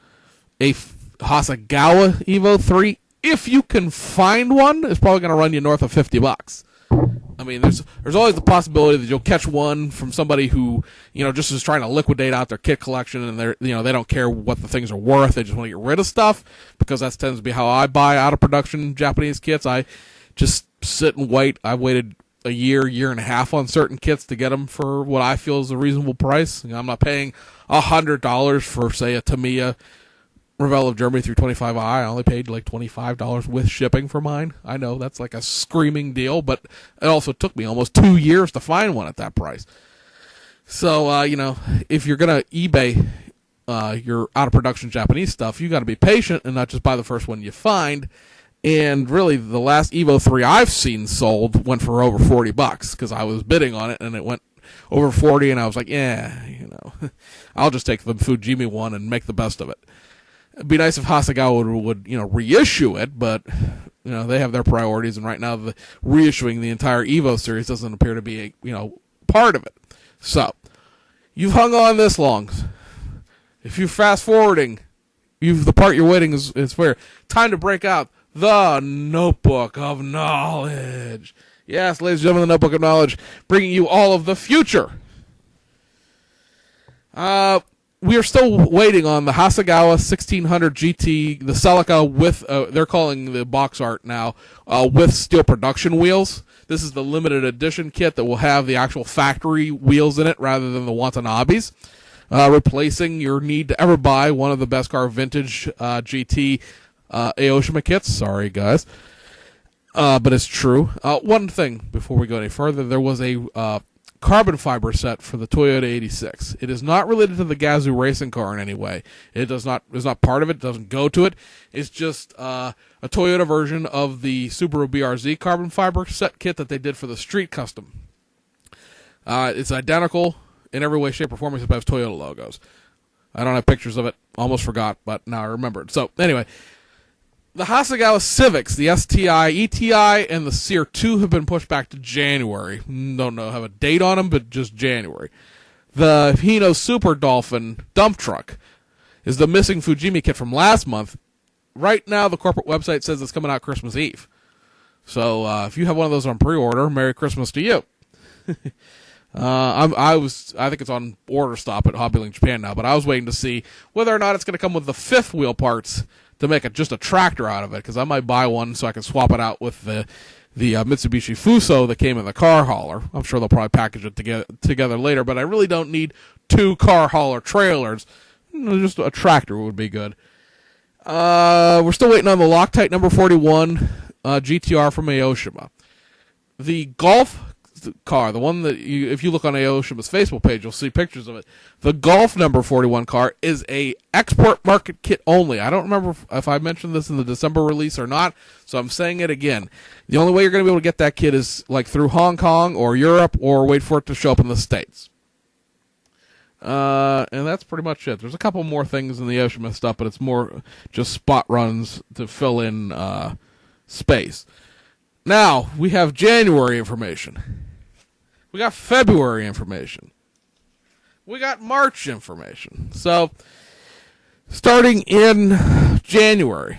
A Hasegawa Evo 3, if you can find one, is probably going to run you north of $50. I mean, there's always the possibility that you'll catch one from somebody who, just is trying to liquidate out their kit collection, and they don't care what the things are worth. They just want to get rid of stuff, because that tends to be how I buy out of production Japanese kits. I just sit and wait. I've waited a year and a half on certain kits to get them for what I feel is a reasonable price. I'm not paying $100 for, say, a Tamiya Revell of Germany 325i. I only paid like $25 with shipping for mine. I know that's like a screaming deal, but it also took me almost 2 years to find one at that price. So, if you're going to eBay your out-of-production Japanese stuff, you got to be patient and not just buy the first one you find. And really, the last Evo 3 I've seen sold went for over $40 because I was bidding on it, and it went over 40, and I was like, I'll just take the Fujimi one and make the best of it. It'd be nice if Hasegawa would reissue it, but they have their priorities, and right now reissuing the entire Evo series doesn't appear to be part of it. So you've hung on this long. If you're fast forwarding, the part you're waiting is fair. Time to break out the Notebook of Knowledge. Yes, ladies and gentlemen, the Notebook of Knowledge, bringing you all of the future. We are still waiting on the Hasegawa 1600 GT, the Celica with, they're calling the box art now, with steel production wheels. This is the limited edition kit that will have the actual factory wheels in it rather than the Watanabes, replacing your need to ever buy one of the best car vintage GT Aoshima kits. Sorry, guys. But it's true. One thing before we go any further, there was a carbon fiber set for the Toyota 86. It is not related to the Gazoo racing car in any way. It is not part of it. It doesn't go to it. It's just a Toyota version of the Subaru BRZ carbon fiber set kit that they did for the Street Custom. It's identical in every way, shape, or form except it has Toyota logos. I don't have pictures of it. Almost forgot, but now I remembered. So anyway, the Hasegawa Civics, the STI, ETI, and the Sear 2 have been pushed back to January. Don't know, have a date on them, but just January. The Hino Super Dolphin dump truck is the missing Fujimi kit from last month. Right now, the corporate website says it's coming out Christmas Eve. So if you have one of those on pre-order, Merry Christmas to you. I think it's on order stop at Hobbylink Japan now, but I was waiting to see whether or not it's going to come with the fifth wheel parts to make just a tractor out of it, because I might buy one so I can swap it out with the Mitsubishi Fuso that came in the car hauler. I'm sure they'll probably package it together later, but I really don't need two car hauler trailers. Just a tractor would be good. We're still waiting on the Loctite number 41 GTR from Aoshima. The Golf car, the one that if you look on Aoshima's Facebook page, you'll see pictures of it. The Golf number 41 car is a export market kit only. I don't remember if I mentioned this in the December release or not, so I'm saying it again. The only way you're going to be able to get that kit is like through Hong Kong or Europe, or wait for it to show up in the States. And that's pretty much it. There's a couple more things in the Aoshima stuff, but it's more just spot runs to fill in space. Now, we have January information. We got February information. We got March information. So, starting in January,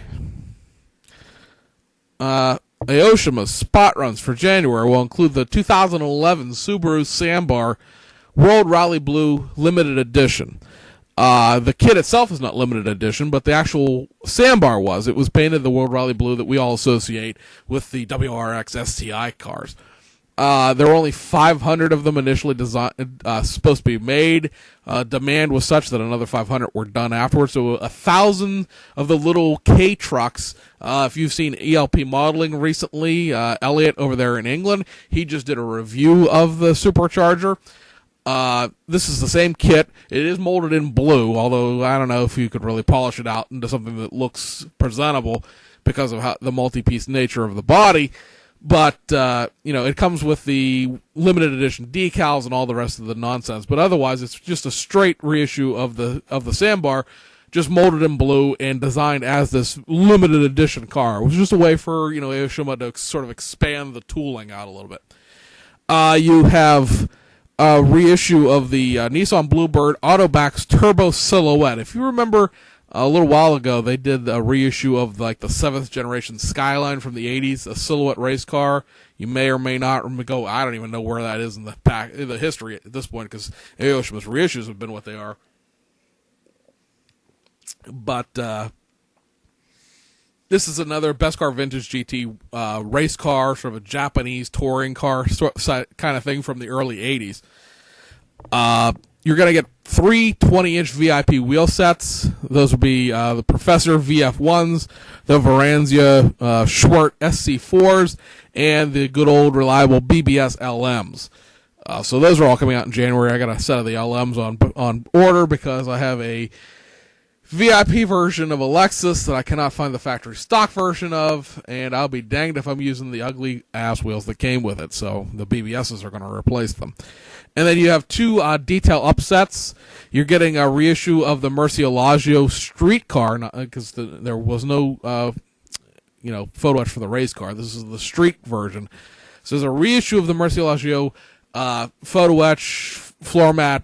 Aoshima's spot runs for January will include the 2011 Subaru Sambar World Rally Blue Limited Edition. The kit itself is not limited edition, but the actual Sambar was. It was painted the World Rally Blue that we all associate with the WRX STI cars. There were only 500 of them initially supposed to be made. Demand was such that another 500 were done afterwards. So 1,000 of the little K trucks. If you've seen ELP modeling recently, Elliot over there in England, he just did a review of the supercharger. This is the same kit. It is molded in blue, although I don't know if you could really polish it out into something that looks presentable because of the multi-piece nature of the body. But, it comes with the limited edition decals and all the rest of the nonsense. But otherwise, it's just a straight reissue of the Sambar, just molded in blue and designed as this limited edition car. It was just a way for, Aoshima to sort of expand the tooling out a little bit. You have a reissue of the Nissan Bluebird Autobacks Turbo Silhouette. If you remember, a little while ago, they did a reissue of the 7th generation Skyline from the 80s, a silhouette race car. You may or may not go. I don't even know where that is in the history at this point, because Aoshima's reissues have been what they are. But this is another Best Car Vintage GT race car, sort of a Japanese touring car kind of thing from the early 80s. You're going to get 3 20-inch VIP wheel sets. Those will be the Professor VF1s, the Varanzia Schwert SC4s, and the good old reliable BBS LMs. So those are all coming out in January. I got a set of the LMs on order because I have a VIP version of a Lexus that I cannot find the factory stock version of, and I'll be danged if I'm using the ugly ass wheels that came with it, so the BBSs are going to replace them. And then you have 2 detail upsets. You're getting a reissue of the Murcielago street car, because there was no photo etch for the race car. This is the street version. So there's a reissue of the Murcielago photo etch floor mat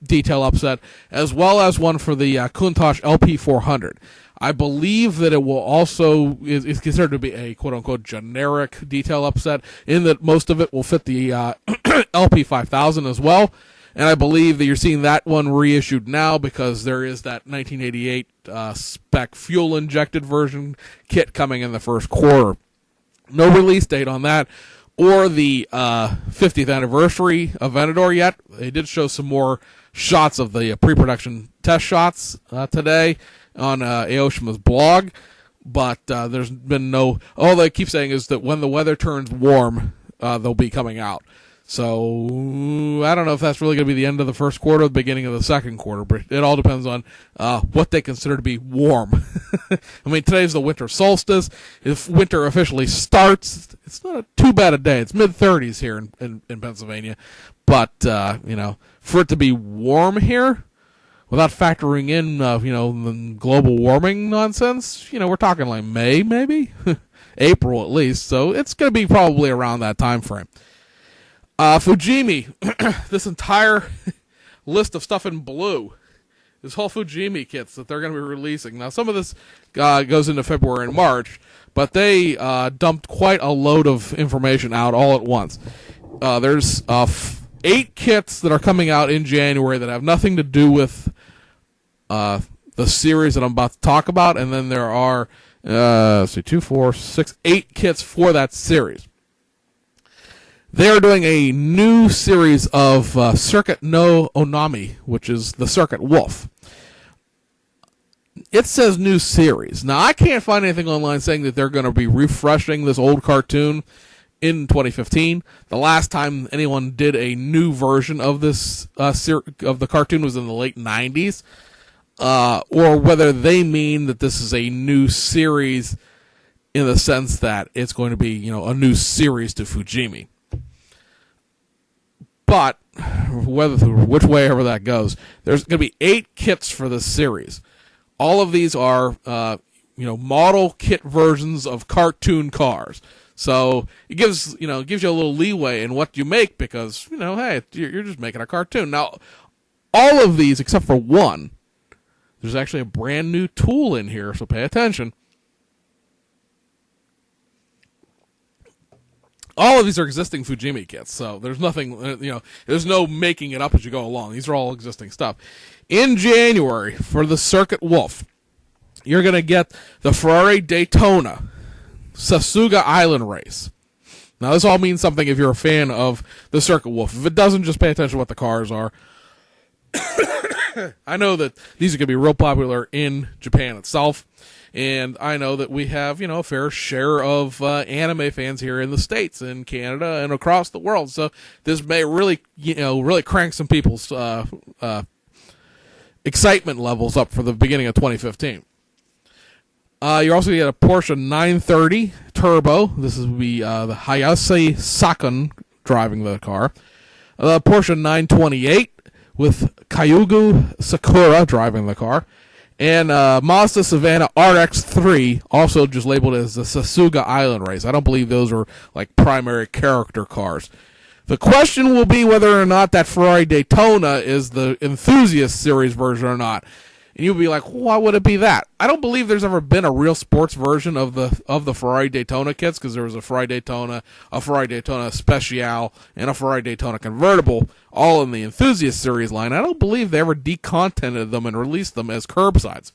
detail upset, as well as one for the Countach LP400. I believe that it will also is considered to be a quote-unquote generic detail upset, in that most of it will fit the LP5000 as well. And I believe that you're seeing that one reissued now because there is that 1988 spec fuel-injected version kit coming in the first quarter. No release date on that, or the 50th anniversary Aventador yet. They did show some more shots of the pre-production test shots today on Aoshima's blog, but there's been no... All they keep saying is that when the weather turns warm, they'll be coming out. So I don't know if that's really going to be the end of the first quarter or the beginning of the second quarter, but it all depends on what they consider to be warm. I mean, today's the winter solstice. If winter officially starts, it's not too bad a day. It's mid-30s here in Pennsylvania. But, for it to be warm here, without factoring in, the global warming nonsense, we're talking like May, maybe? April at least. So it's going to be probably around that time frame. Fujimi, this entire list of stuff in blue, this whole Fujimi kits that they're going to be releasing. Now, some of this goes into February and March, but they dumped quite a load of information out all at once. There's 8 kits that are coming out in January that have nothing to do with the series that I'm about to talk about, and then there are 2, 4, 6, 8 kits for that series. They are doing a new series of Circuit no Onami, which is the Circuit Wolf. It says new series. Now, I can't find anything online saying that they're going to be refreshing this old cartoon in 2015. The last time anyone did a new version of this of the cartoon was in the late 90s. Or whether they mean that this is a new series in the sense that it's going to be, a new series to Fujimi. But which way ever that goes, there's going to be 8 kits for this series. All of these are, model kit versions of cartoon cars. So it gives you a little leeway in what you make because, hey, you're just making a cartoon. Now, all of these except for one, there's actually a brand new tool in here, so pay attention. All of these are existing Fujimi kits, so there's nothing, there's no making it up as you go along. These are all existing stuff. In January, for the Circuit Wolf, you're going to get the Ferrari Daytona Sasuga Island Race. Now, this all means something if you're a fan of the Circuit Wolf. If it doesn't, just pay attention to what the cars are. I know that these are going to be real popular in Japan itself. And I know that we have, a fair share of anime fans here in the States and Canada and across the world. So this may really, really crank some people's excitement levels up for the beginning of 2015. You're also going to get a Porsche 930 Turbo. This will be the Hayase Sakon driving the car. Porsche 928 with Kayugu Sakura driving the car. And Mazda Savannah RX-3, also just labeled as the Sasuga Island Race. I don't believe those are like primary character cars. The question will be whether or not that Ferrari Daytona is the Enthusiast Series version or not. And you'll be like, why would it be that? I don't believe there's ever been a real sports version of the Ferrari Daytona kits, because there was a Ferrari Daytona Special, and a Ferrari Daytona Convertible, all in the Enthusiast Series line. I don't believe they ever decontented them and released them as curbsides.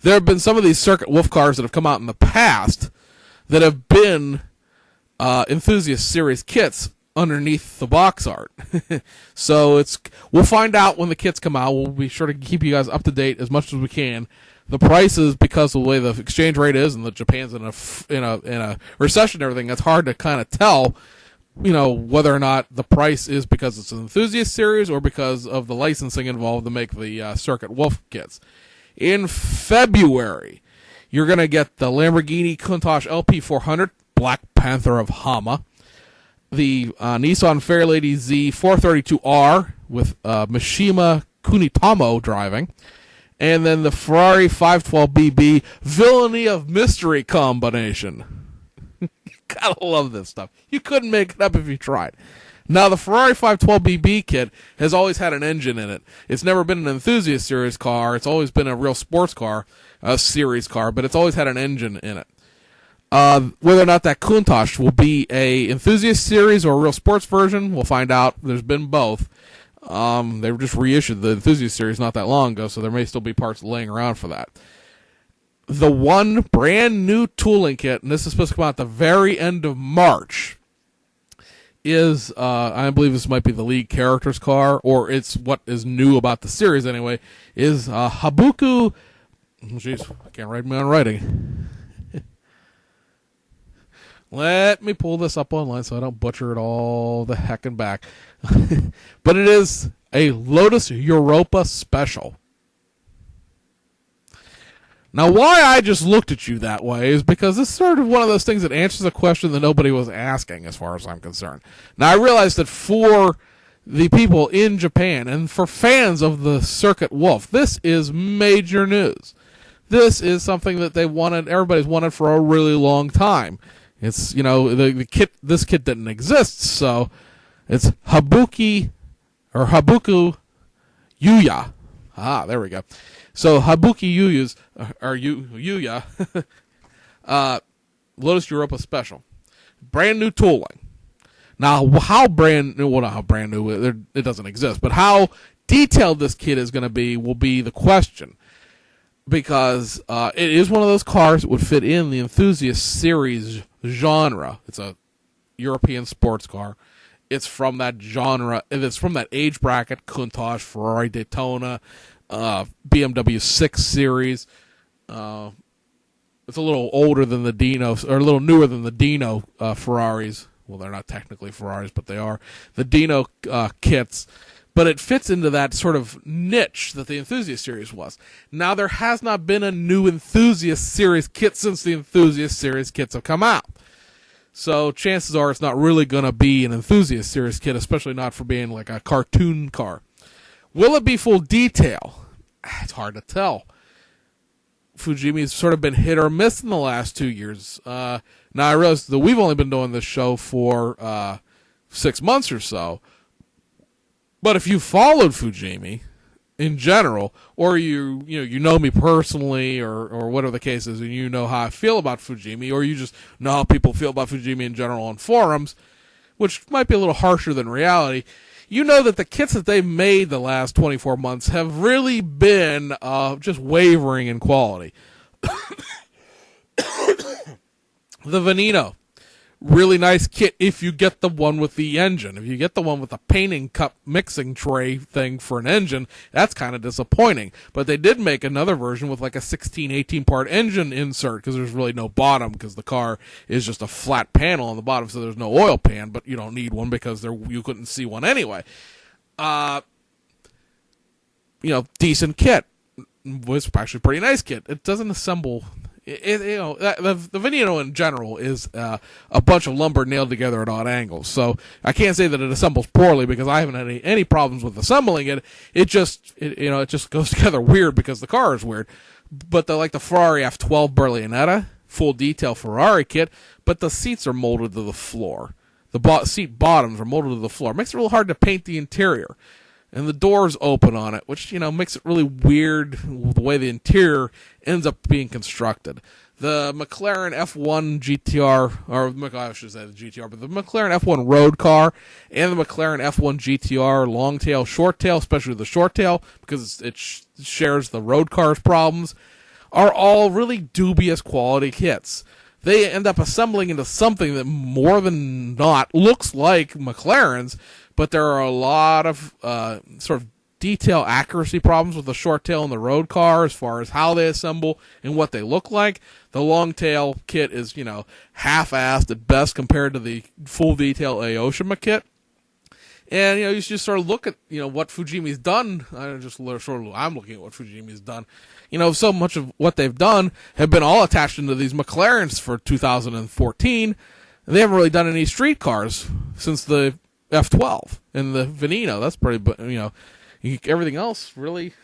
There have been some of these Circuit Wolf cars that have come out in the past that have been Enthusiast Series kits underneath the box art. So we'll find out when the kits come out. We'll be sure to keep you guys up to date as much as we can. The prices, because of the way the exchange rate is, and that Japan's in a recession and everything, it's hard to kind of tell, whether or not the price is because it's an Enthusiast Series or because of the licensing involved to make the Circuit Wolf kits. In February, you're going to get the Lamborghini Countach LP400, Black Panther of Hama, the Nissan Fairlady Z432R with Mishima Kunitamo driving, and then the Ferrari 512BB villainy of mystery combination. Gotta love this stuff. You couldn't make it up if you tried. Now, the Ferrari 512BB kit has always had an engine in it. It's never been an enthusiast series car. It's always been a real sports car, a series car, but it's always had an engine in it. Whether or not that Countach will be a enthusiast series or a real sports version, we'll find out. There's been both. They just reissued the enthusiast series not that long ago, so there may still be parts laying around for that. The one brand new tooling kit, and this is supposed to come out at the very end of March, is, I believe this might be the lead character's car, or it's what is new about the series anyway, is Habuku. Jeez, I can't write my own writing. Let me pull this up online so I don't butcher it all the heck and back. But it is a Lotus Europa Special. Now, why I just looked at you that way is because this is sort of one of those things that answers a question that nobody was asking, as far as I'm concerned. Now, I realize that for the people in Japan and for fans of the Circuit Wolf, this is major news. This is something that everybody's wanted for a really long time. It's, the kit, this kit didn't exist, so it's Habuku Yuya. Ah, there we go. So Habuki Yuya's, or Yuya, Lotus Europa Special. Brand new tooling. Now, not how brand new, it doesn't exist, but how detailed this kit is going to be will be the question. Because it is one of those cars that would fit in the enthusiast series genre. It's a European sports car. It's from that genre. It's from that age bracket: Countach, Ferrari Daytona, BMW 6 Series. It's a little older than the Dino, or a little newer than the Dino Ferraris. Well, they're not technically Ferraris, but they are the Dino kits. But it fits into that sort of niche that the Enthusiast Series was. Now, there has not been a new Enthusiast Series kit since the Enthusiast Series kits have come out. So chances are it's not really going to be an Enthusiast Series kit, especially not for being like a cartoon car. Will it be full detail? It's hard to tell. Fujimi's sort of been hit or miss in the last 2 years. Now, I realize that we've only been doing this show for 6 months or so. But if you followed Fujimi in general, or you know me personally, or whatever the case is, and you know how I feel about Fujimi, or you just know how people feel about Fujimi in general on forums, which might be a little harsher than reality, you know that the kits that they've made the last 24 months have really been just wavering in quality. The Veneno. Really nice kit if you get the one with the engine. If you get the one with the painting cup mixing tray thing for an engine, that's kind of disappointing. But they did make another version with like a 16, 18 part engine insert, because there's really no bottom, because the car is just a flat panel on the bottom, so there's no oil pan, but you don't need one because you couldn't see one anyway. Decent kit. Was actually a pretty nice kit. It doesn't assemble. The Veneno in general is a bunch of lumber nailed together at odd angles. So I can't say that it assembles poorly, because I haven't had any problems with assembling it. It just goes together weird because the car is weird. But the Ferrari F12 Berlinetta, full detail Ferrari kit, but the seats are molded to the floor. The seat bottoms are molded to the floor. It makes it real hard to paint the interior. And the doors open on it, which, makes it really weird the way the interior ends up being constructed. The McLaren F1 GTR, or I should say the GTR, but the McLaren F1 road car and the McLaren F1 GTR long tail, short tail, especially the short tail, because it shares the road car's problems, are all really dubious quality kits. They end up assembling into something that more than not looks like McLaren's, but there are a lot of sort of detail accuracy problems with the short tail and the road car as far as how they assemble and what they look like. The long tail kit is, half-assed at best compared to the full detail Aoshima kit. And, you just sort of look at, what Fujimi's done. I'm looking at what Fujimi's done. So much of what they've done have been all attached into these McLarens for 2014. They haven't really done any street cars since the F12 and the Veneno. That's pretty, everything else really,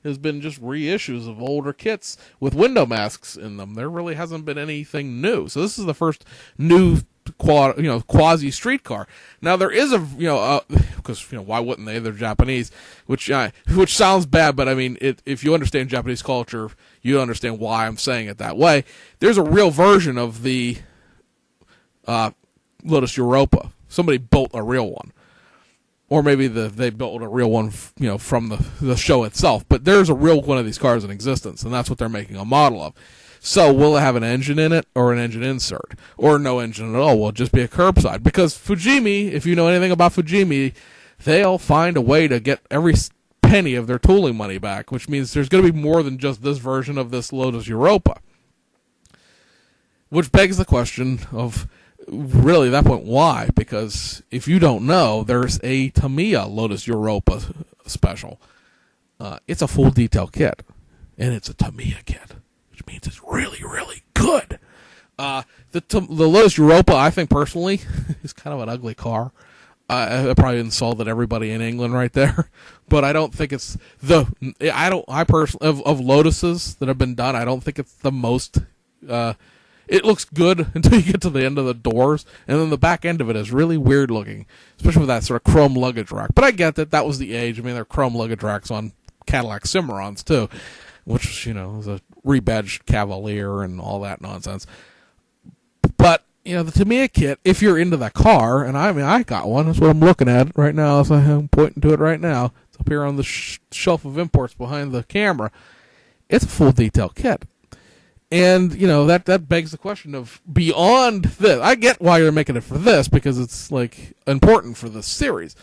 has been just reissues of older kits with window masks in them. There really hasn't been anything new. So this is the first new quasi street car. Now there is because why wouldn't they? They're Japanese, which sounds bad, but I mean, if you understand Japanese culture, you understand why I'm saying it that way. There's a real version of the Lotus Europa. Somebody built a real one, or maybe they built a real one, from the show itself. But there's a real one of these cars in existence, and that's what they're making a model of. So will it have an engine in it, or an engine insert, or no engine at all? Will it just be a curbside? Because Fujimi, if you know anything about Fujimi, they'll find a way to get every penny of their tooling money back, which means there's going to be more than just this version of this Lotus Europa. Which begs the question of, really, at that point, why? Because if you don't know, there's a Tamiya Lotus Europa special. It's a full detail kit, and it's a Tamiya kit, which means it's really, really good. The Lotus Europa, I think personally, is kind of an ugly car. I probably insulted everybody in England right there, but I don't think it's I personally, of Lotuses that have been done, I don't think it's the most. It looks good until you get to the end of the doors, and then the back end of it is really weird looking, especially with that sort of chrome luggage rack. But I get that was the age. I mean, there are chrome luggage racks on Cadillac Cimarrons too, which, is a rebadged Cavalier and all that nonsense. But, the Tamiya kit, if you're into that car, and I got one. That's what I'm looking at right now. So I'm pointing to it right now. It's up here on the shelf of imports behind the camera. It's a full detail kit. And, that begs the question of, beyond this, I get why you're making it for this, because it's, important for the series.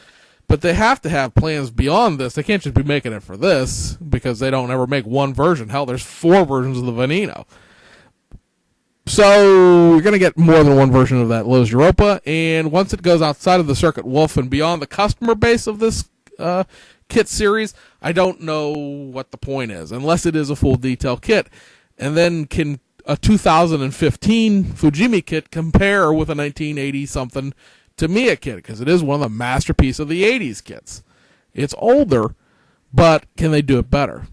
But they have to have plans beyond this. They can't just be making it for this, because they don't ever make one version. Hell, there's 4 versions of the Veneno. So, you're going to get more than one version of that Lotus Europa, and once it goes outside of the Circuit Wolf and beyond the customer base of this kit series, I don't know what the point is, unless it is a full detail kit. And then can a 2015 Fujimi kit compare with a 1980-something Tamiya kit? Because it is one of the masterpieces of the 80s kits. It's older, but can they do it better?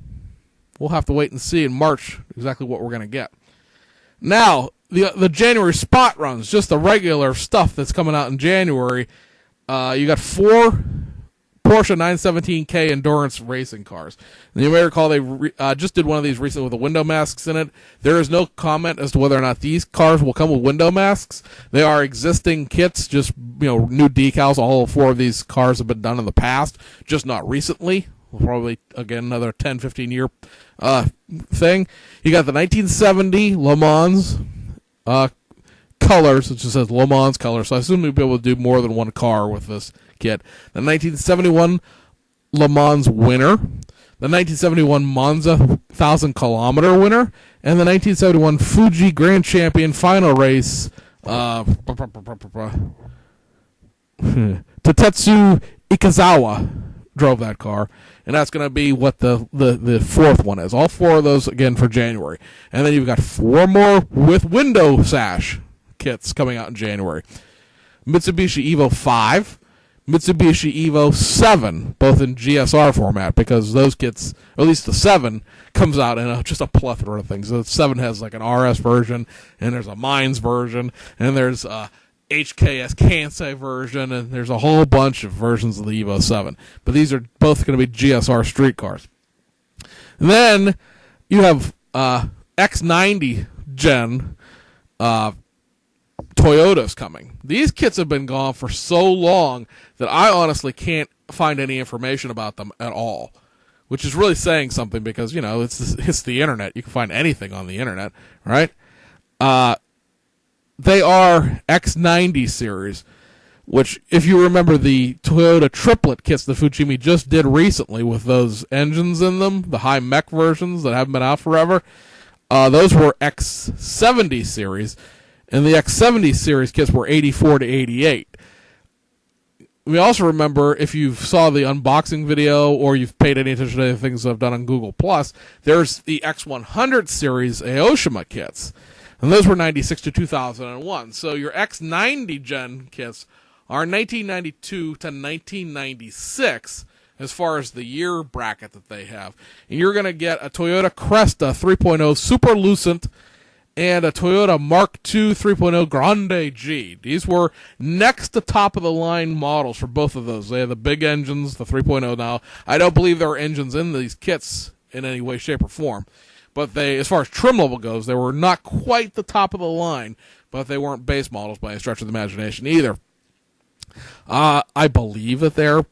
We'll have to wait and see in March exactly what we're going to get. Now, the January spot runs, just the regular stuff that's coming out in January. You got 4 Porsche 917K endurance racing cars. And you may recall they just did one of these recently with the window masks in it. There is no comment as to whether or not these cars will come with window masks. They are existing kits, just new decals. All 4 of these cars have been done in the past, just not recently. Probably, again, another 10, 15-year thing. You got the 1970 Le Mans colors. It just says Le Mans colors, so I assume you'll be able to do more than one car with this kit. The 1971 Le Mans winner, the 1971 Monza 1,000-kilometer winner, and the 1971 Fuji Grand Champion final race. Tatetsu Ikazawa drove that car, and that's going to be what the 4th one is. All 4 of those, again, for January. And then you've got 4 more with window sash kits coming out in January. Mitsubishi Evo 5, Mitsubishi Evo 7, both in GSR format, because those kits, or at least the 7, comes out in just a plethora of things. The 7 has an RS version, and there's a Mines version, and there's a HKS Kansei version, and there's a whole bunch of versions of the Evo 7. But these are both going to be GSR street cars. And then you have X90 Gen Toyotas coming. These kits have been gone for so long that I honestly can't find any information about them at all, which is really saying something, because it's the internet. You can find anything on the internet, right? They are X90 series, which, if you remember the Toyota triplet kits that Fujimi just did recently with those engines in them, the high mech versions that haven't been out forever, those were X70 series. And the X70 series kits were 84 to 88. We also remember, if you saw the unboxing video or you've paid any attention to the things I've done on Google+, there's the X100 series Aoshima kits. And those were 96 to 2001. So your X90 Gen kits are 1992 to 1996. as far as the year bracket that they have. And you're going to get a Toyota Cresta 3.0 Super Lucent and a Toyota Mark II 3.0 Grande G. These were next to top-of-the-line models for both of those. They have the big engines, the 3.0 now. I don't believe there are engines in these kits in any way, shape, or form. But they, as far as trim level goes, they were not quite the top of the line, but they weren't base models by a stretch of the imagination either. I believe that they're,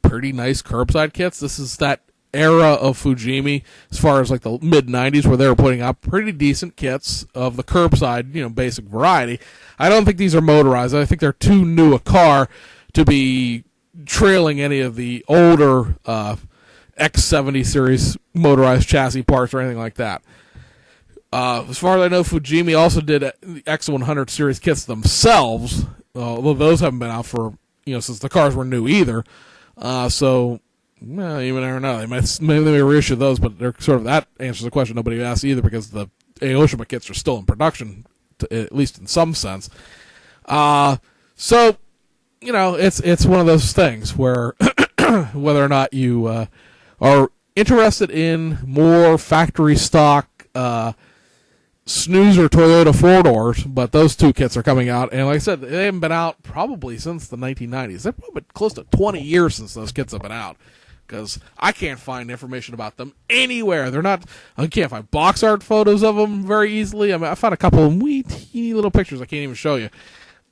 pretty nice curbside kits. This is that era of Fujimi, as far as like the mid-90s, where they were putting out pretty decent kits of the curbside, basic variety. I don't think these are motorized. I think they're too new a car to be trailing any of the older X70 series motorized chassis parts or anything like that. As far as I know, Fujimi also did the X100 series kits themselves, although those haven't been out for, since the cars were new either. Well, you never know. Maybe they reissue those, but they're sort of, that answers the question nobody asked either, because the Aoshima kits are still in production, at least in some sense. So, it's one of those things where whether or not you are interested in more factory stock snoozer Toyota 4-doors, but those two kits are coming out, and like I said, they haven't been out probably since the 1990s. They're probably close to 20 years since those kits have been out, because I can't find information about them anywhere. I can't find box art photos of them very easily. I found a couple of wee teeny little pictures I can't even show you.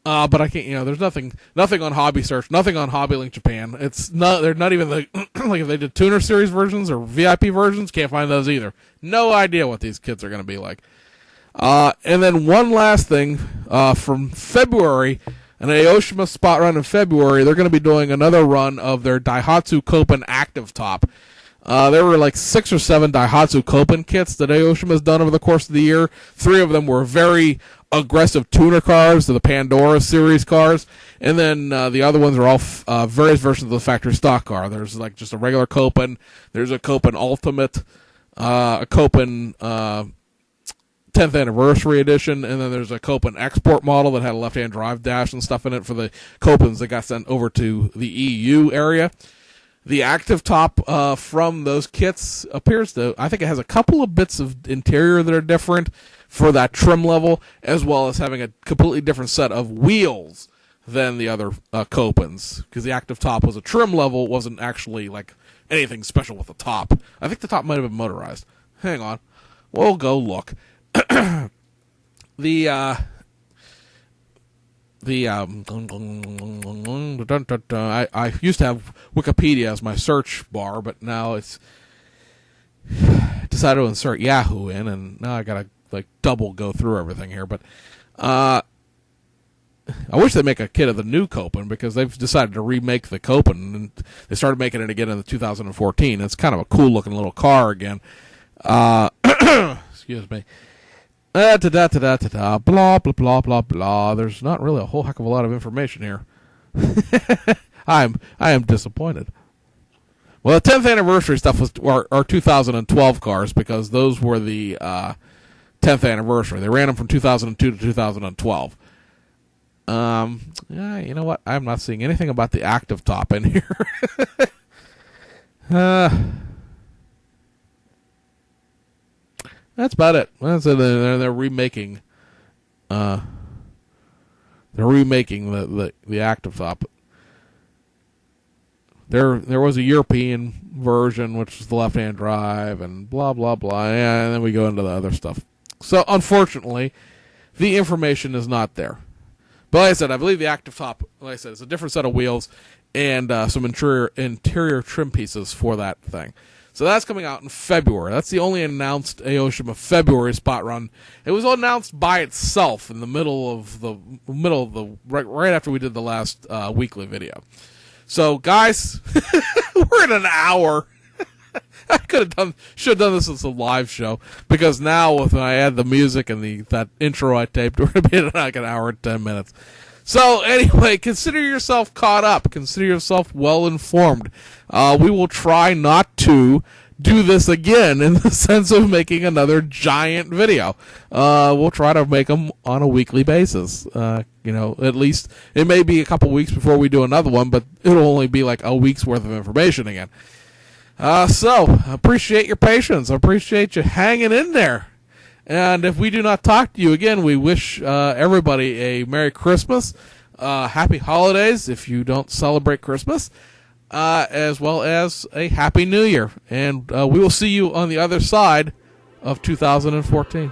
But I can't, there's nothing on Hobby Search, nothing on HobbyLink Japan. They're not even like if they did tuner series versions or VIP versions, can't find those either. No idea what these kits are going to be like. And then one last thing, from February, an Aoshima spot run in February, they're going to be doing another run of their Daihatsu Copen Active Top. There were like 6 or 7 Daihatsu Copen kits that Aoshima has done over the course of the year. 3 of them were very aggressive tuner cars, the Pandora series cars, and then the other ones are all various versions of the factory stock car. There's like just a regular Copen, there's a Copen Ultimate, a Copen 10th anniversary edition, and then there's a Copen export model that had a left-hand drive dash and stuff in it for the Copens that got sent over to the EU area. The active top from those kits appears to, I think it has a couple of bits of interior that are different for that trim level, as well as having a completely different set of wheels than the other Copens, because the active top was a trim level, wasn't actually like anything special with the top. I think the top might have been motorized. Hang on, we'll go look. I used to have Wikipedia as my search bar, but now it's decided to insert Yahoo in, and now I gotta like double go through everything here. But I wish they'd make a kit of the new Copen, because they've decided to remake the Copen, and they started making it again in 2014. It's kind of a cool looking little car again. Excuse me. Blah, blah, blah, blah, blah. There's not really a whole heck of a lot of information here. I am disappointed. Well, the 10th anniversary stuff was our 2012 cars, because those were the 10th anniversary. They ran them from 2002 to 2012. Yeah, you know what? I'm not seeing anything about the active top in here. That's about it. So they're remaking. They're remaking the active top. There was a European version, which was the left-hand drive, and blah blah blah. And then we go into the other stuff. So unfortunately, the information is not there. But like I said, I believe the active top, like I said, is a different set of wheels and some interior trim pieces for that thing. So that's coming out in February. That's the only announced Aoshima February spot run. It was announced by itself in the middle of the right after we did the last weekly video. So guys, we're at an hour. I should have done this as a live show, because now when I add the music and that intro I taped, we're going to be at like an hour and 10 minutes. So anyway, consider yourself caught up. Consider yourself well informed. We will try not to do this again in the sense of making another giant video. We'll try to make them on a weekly basis. At least it may be a couple weeks before we do another one, but it'll only be like a week's worth of information again. So appreciate your patience. I appreciate you hanging in there. And if we do not talk to you again, we wish everybody a Merry Christmas, Happy Holidays if you don't celebrate Christmas, as well as a Happy New Year. And we will see you on the other side of 2014.